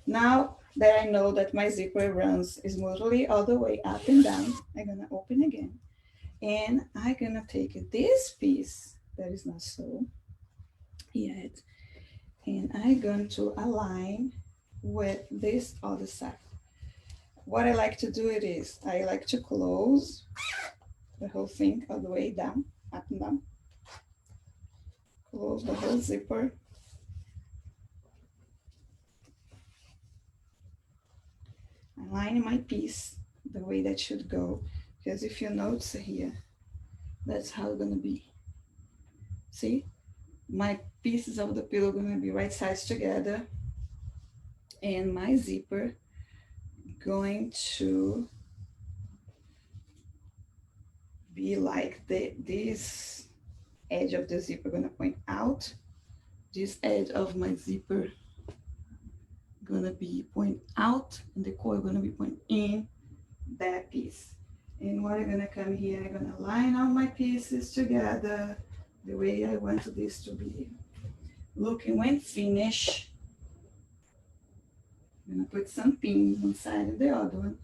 Now that I know that my zipper runs smoothly all the way up and down, I'm gonna open again. And I'm gonna take this piece that is not sewn yet, and I'm going to align with this other side. What I like to do it is, I like to close the whole thing all the way down, up and down. Close the whole zipper. Align my piece the way that should go, because if you notice here, that's how it's gonna be. See, my pieces of the pillow are gonna be right sides together, and my zipper going to be like this edge of the zipper gonna point out. This edge of my zipper gonna be point out, and the coil gonna be point in that piece. And what I'm gonna come here, I'm gonna line all my pieces together the way I want this to be looking when finished. I'm gonna put some pins one side and the other one,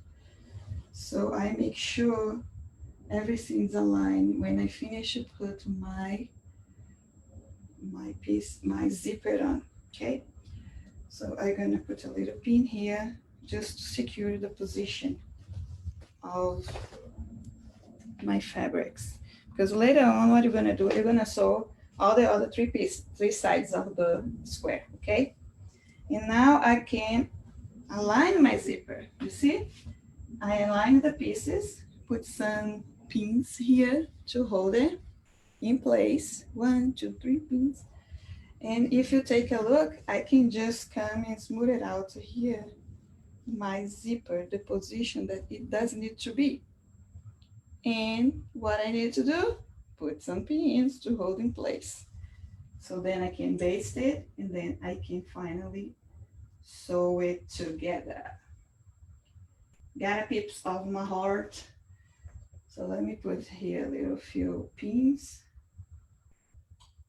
so I make sure everything's aligned. When I finish, I put my piece, my zipper on, okay? So I'm gonna put a little pin here just to secure the position of my fabrics. Because later on, what you're gonna do, you're gonna sew all the other three sides of the square, okay? And now I can align my zipper. You see? I align the pieces, put some pins here to hold it in place. 1, 2, 3 pins. And if you take a look, I can just come and smooth it out here, my zipper, the position that it does need to be. And what I need to do, put some pins to hold in place. So then I can baste it, and then I can finally sew it together. Got a piece of my heart. So let me put here a little few pins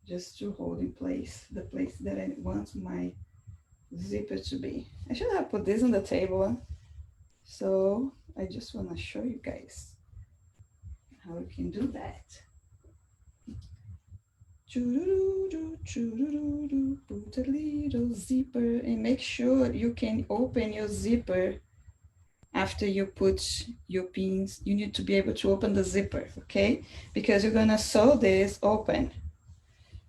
just to hold in place the place that I want my zipper to be. I should have put this on the table. So I just want to show you guys how we can do that. Put a little zipper and make sure you can open your zipper after you put your pins, you need to be able to open the zipper, okay? Because you're gonna sew this open,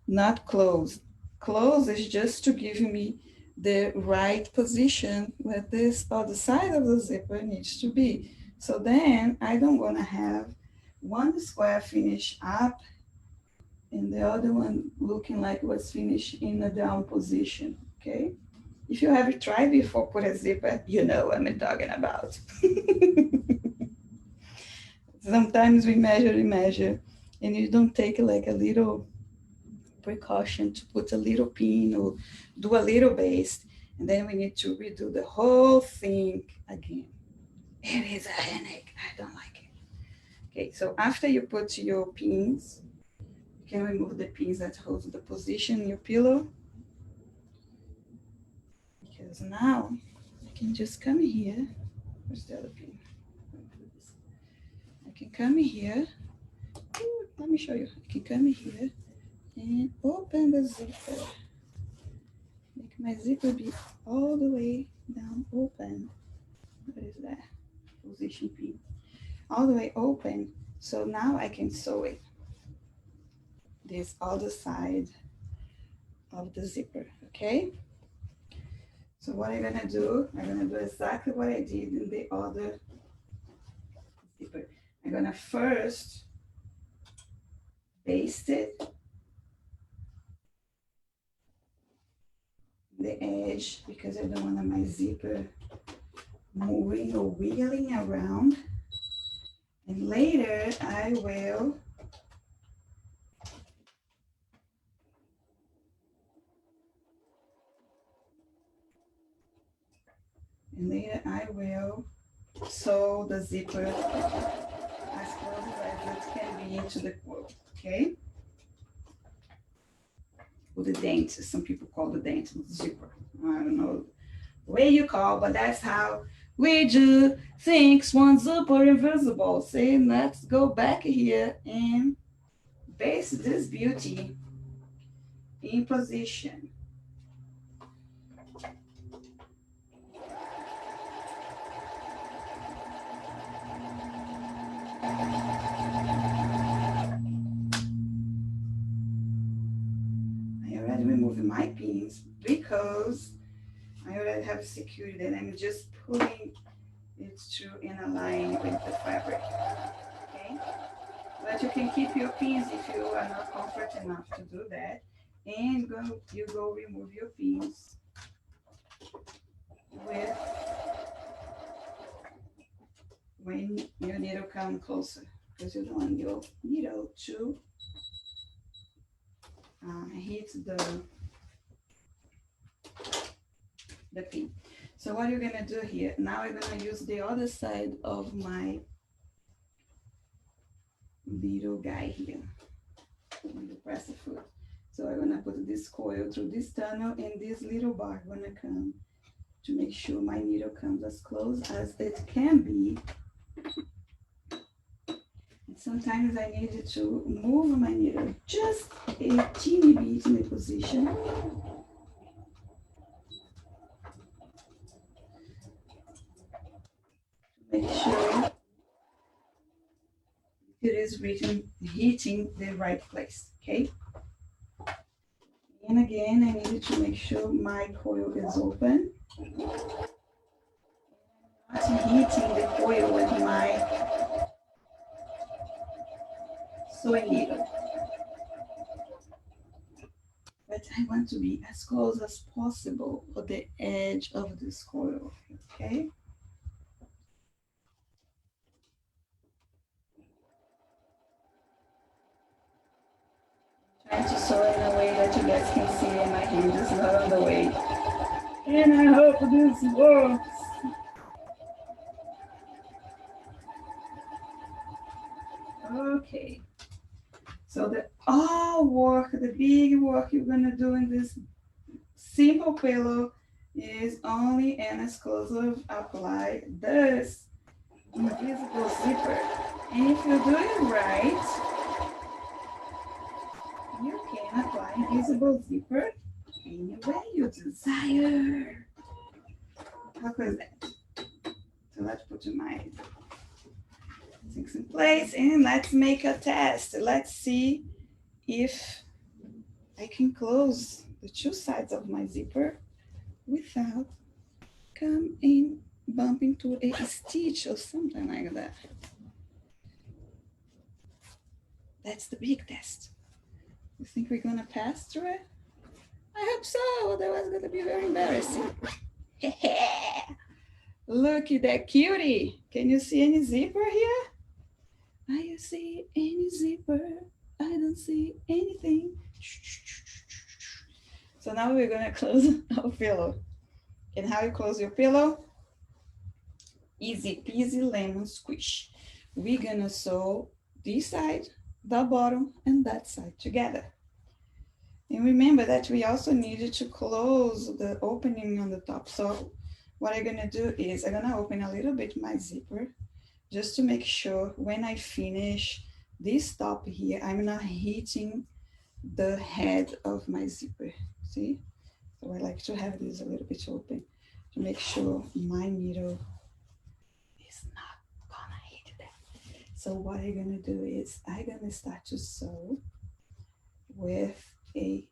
not closed. Closed is just to give me the right position where this other side of the zipper needs to be. So then I don't wanna have one square finished up and the other one looking like it was finished in a down position, okay? If you have tried before put a zipper, you know what I'm talking about. Sometimes we measure, and you don't take like a little precaution to put a little pin or do a little base, and then we need to redo the whole thing again. It is a headache. I don't like it. Okay, so after you put your pins, you can remove the pins that hold the position in your pillow. Because now I can just come here. Where's the other pin? I can come here. Ooh, let me show you. I can come here and open the zipper. Make my zipper be all the way down open. What is that? Position pin. All the way open. So now I can sew it. This other side of the zipper, okay? So what I'm gonna do exactly what I did in the other zipper. I'm gonna first baste it, the edge, because I don't want my zipper moving or wiggling around. And later I will sew the zipper as close as it can be into the quilt, okay? Or the dent, some people call the dent zipper. I don't know the way you call, but that's how we do things. One zipper invisible. See, let's go back here and base this beauty in position. I already removed my pins because I already have secured it. I'm just pulling it to in a line with the fabric, okay? But you can keep your pins if you are not comfortable enough to do that. And you go remove your pins with when your needle come closer, because you don't want your needle to hit the pin. So what you're gonna do here, now I'm gonna use the other side of my little guy here. When you press the foot. So I'm gonna put this coil through this tunnel and this little bar gonna come to make sure my needle comes as close as it can be. And sometimes I need to move my needle just a teeny bit in the position. Make sure it is hitting the right place, okay? And again, I needed to make sure my coil is open. Not hitting the coil with my sewing needle. But I want to be as close as possible for the edge of this coil, okay? Trying to sew in a way that you guys can see and my hand is not on the way. And I hope this works. Okay. So the big work you're gonna do in this simple pillow is only an exclusive apply this invisible zipper. And if you do it right, you can apply invisible zipper any way you desire. How cool is that? So let's put my things in place and let's make a test. Let's see if I can close the two sides of my zipper without bump into a stitch or something like that. That's the big test. You think we're gonna pass through it? I hope so, otherwise it's gonna be very embarrassing. Look at that cutie. Can you see any zipper here? I see any zipper. I don't see anything. So now we're gonna close our pillow. And how you close your pillow? Easy peasy lemon squish. We're gonna sew this side, the bottom, and that side together. And remember that we also needed to close the opening on the top. So what I'm gonna do is I'm gonna open a little bit my zipper just to make sure when I finish this top here, I'm not hitting the head of my zipper, see? So I like to have this a little bit open to make sure my needle is not gonna hit that. So what I'm gonna do is I'm gonna start to sew with a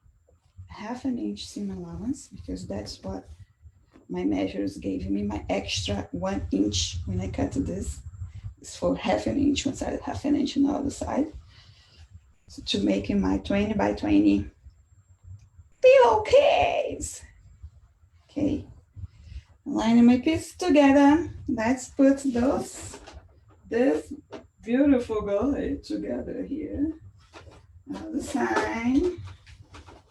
1/2 inch seam allowance because that's what my measures gave me. My extra 1 inch when I cut this is for 1/2 inch one side, 1/2 inch on the other side. So to make my 20 by 20 pillowcase. Okay, aligning my pieces together. Let's put this beautiful guy together here. Other side.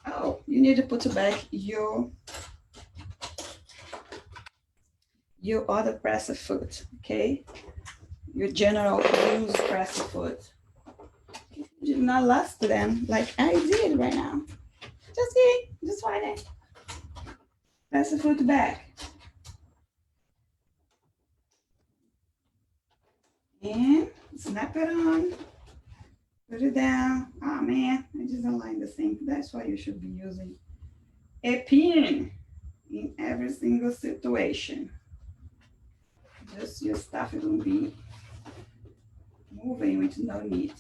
Oh, you need to put back your other presser foot, okay? Your general use presser foot. You do not last them like I did right now. Just kidding, just find it. Presser foot back. And snap it on. Put it down. Oh man, I just aligned the sink. That's why you should be using a pin in every single situation. Just your stuff will be moving with no need.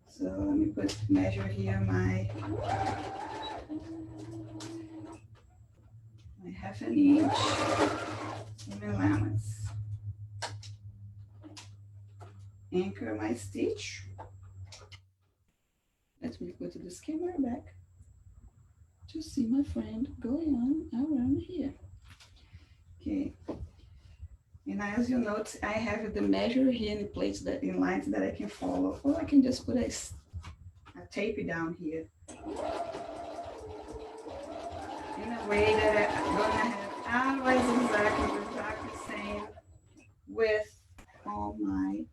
So let me measure here my 1/2 inch seam allowance. Anchor my stitch. Let me put this camera back to see my friend going on around here. Okay. And as you note, I have the measure here in place that in lines that I can follow, or I can just put a tape down here in a way that I'm gonna have always exactly the same with all my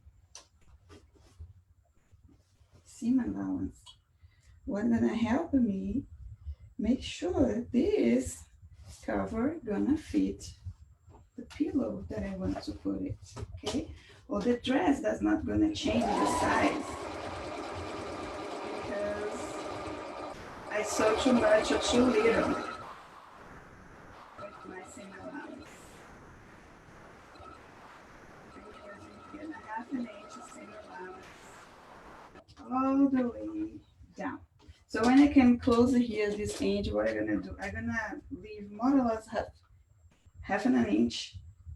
seam allowance. What's gonna help me make sure this cover gonna fit the pillow that I want to put it, okay? Or the dress that's not gonna change the size because I sew too much or too little with my seam allowance. 1/2 inch seam allowance all the way down. So when I can close here this edge, what I'm gonna do? I'm gonna leave more or less 1/2 inch,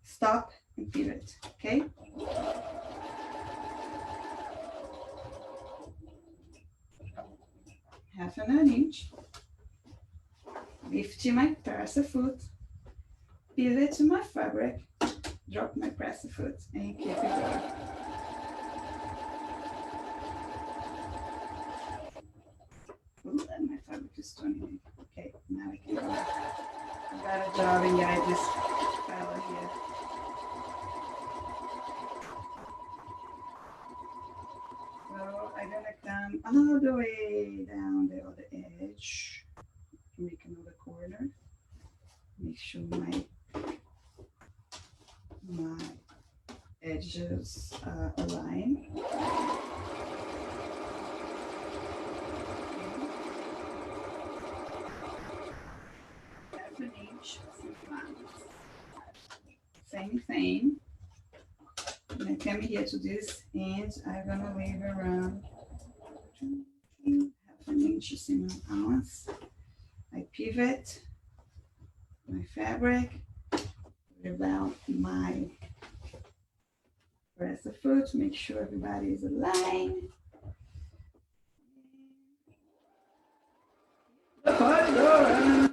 stop and pivot, okay? Half an inch, lift my presser foot, pivot to my fabric, drop my presser foot, and keep it going. Ooh, and my fabric is turning. Okay, now I can go. I got a job and get this fella here. So I'm gonna come all the way down the other edge, make another corner, make sure my edges align. Half an inch, same thing. And I come here to this end, I'm gonna leave around half an inch in an ounce. I pivot my fabric, put about my press the foot, make sure everybody is aligned. The party going. I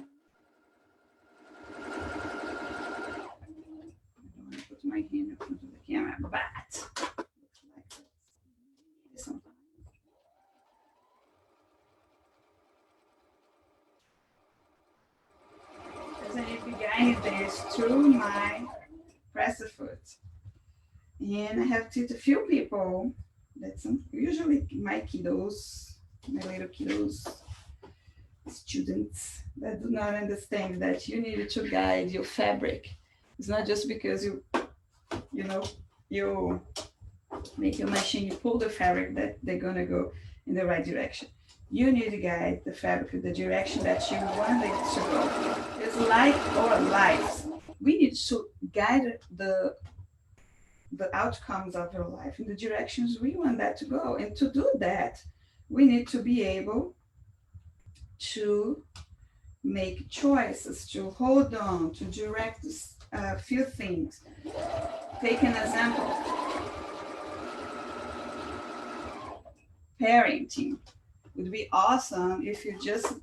don't want to put my hand in front of the camera, but looks like it's sometimes. As I began this through my presser foot. And I have to a few people that usually my kiddos, my little kiddos, students that do not understand that you need to guide your fabric. It's not just because you make your machine, you pull the fabric that they're gonna go in the right direction. You need to guide the fabric in the direction that you want it to go. It's like our lives. We need to guide the outcomes of your life in the directions we want that to go. And to do that, we need to be able to make choices, to hold on, to direct a few things. Take an example. Parenting would be awesome if you just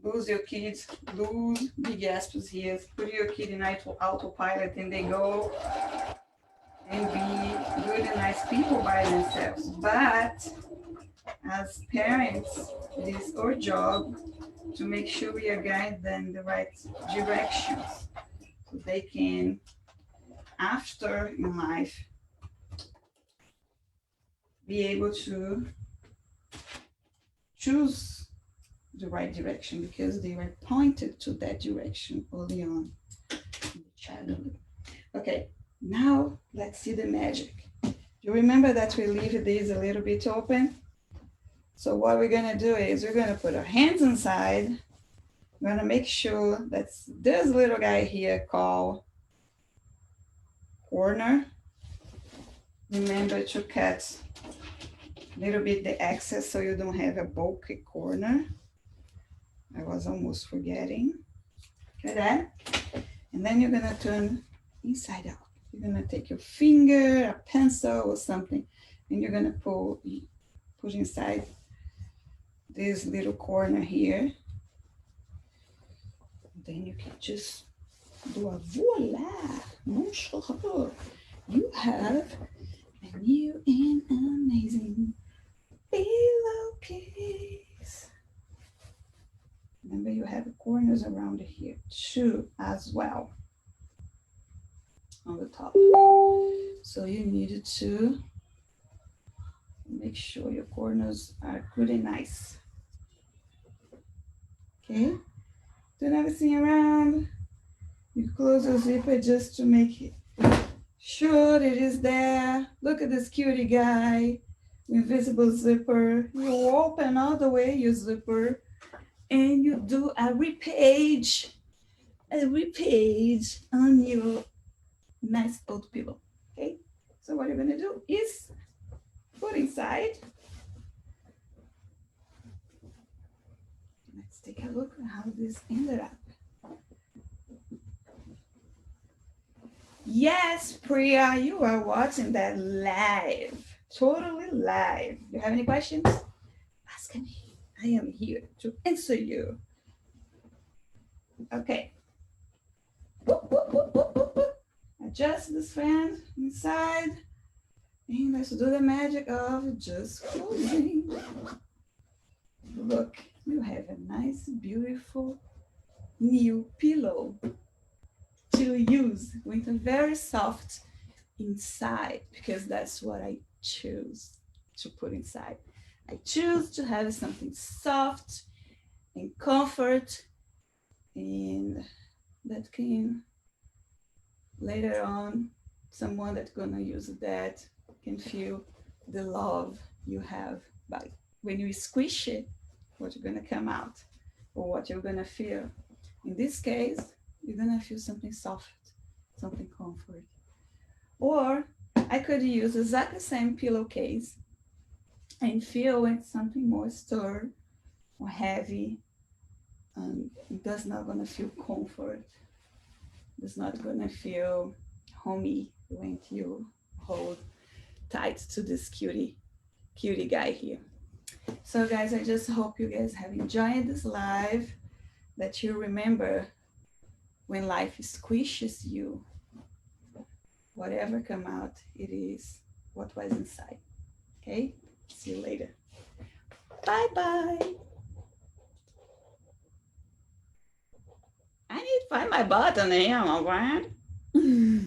lose your kids, lose big aspects here, put your kid in autopilot and they go and be good and nice people by themselves. But as parents, it is our job to make sure we are guiding them in the right directions so they can, after in life, be able to choose the right direction because they were pointed to that direction early on in the childhood. Okay, now let's see the magic. You remember that we leave these a little bit open? So what we're gonna do is we're gonna put our hands inside. We're gonna make sure that this little guy here called corner. Remember to cut a little bit the excess so you don't have a bulky corner. I was almost forgetting. Okay, that. And then you're gonna turn inside out. You're gonna take your finger, a pencil or something, and you're gonna put inside this little corner here. Then you can just do a voila, bonjour. You have a new and amazing pillowcase. Remember, you have corners around here too, as well, on the top. So you needed to make sure your corners are good and nice. Okay, turn everything around. You close the zipper just to make it sure it is there. Look at this cutie guy, invisible zipper. You open all the way your zipper and you do a repage on your nice old pillow. Okay, so what you're gonna do is put inside. Let's take a look at how this ended up. Yes, Priya, you are watching that live, totally live. Do you have any questions? Ask me. I am here to answer you. Okay. Adjust this fan inside. And let's do the magic of just closing. Look, you have a nice, beautiful new pillow to use with a very soft inside because that's what I choose to put inside. I choose to have something soft and comfort, and that can later on someone that's gonna use that can feel the love you have by when you squish it, what's gonna come out or what you're gonna feel. In this case, you're gonna feel something soft something comfort. Or I could use exactly the same pillowcase and feel it's something more stirred or heavy, and that's not gonna feel comfort. It's not gonna feel homey when you hold tight to this cutie guy here. So guys, I just hope you guys have enjoyed this live, that you remember when life squishes you, whatever come out, it is what was inside. Okay, see you later. Bye bye. I need to find my button here, my friend.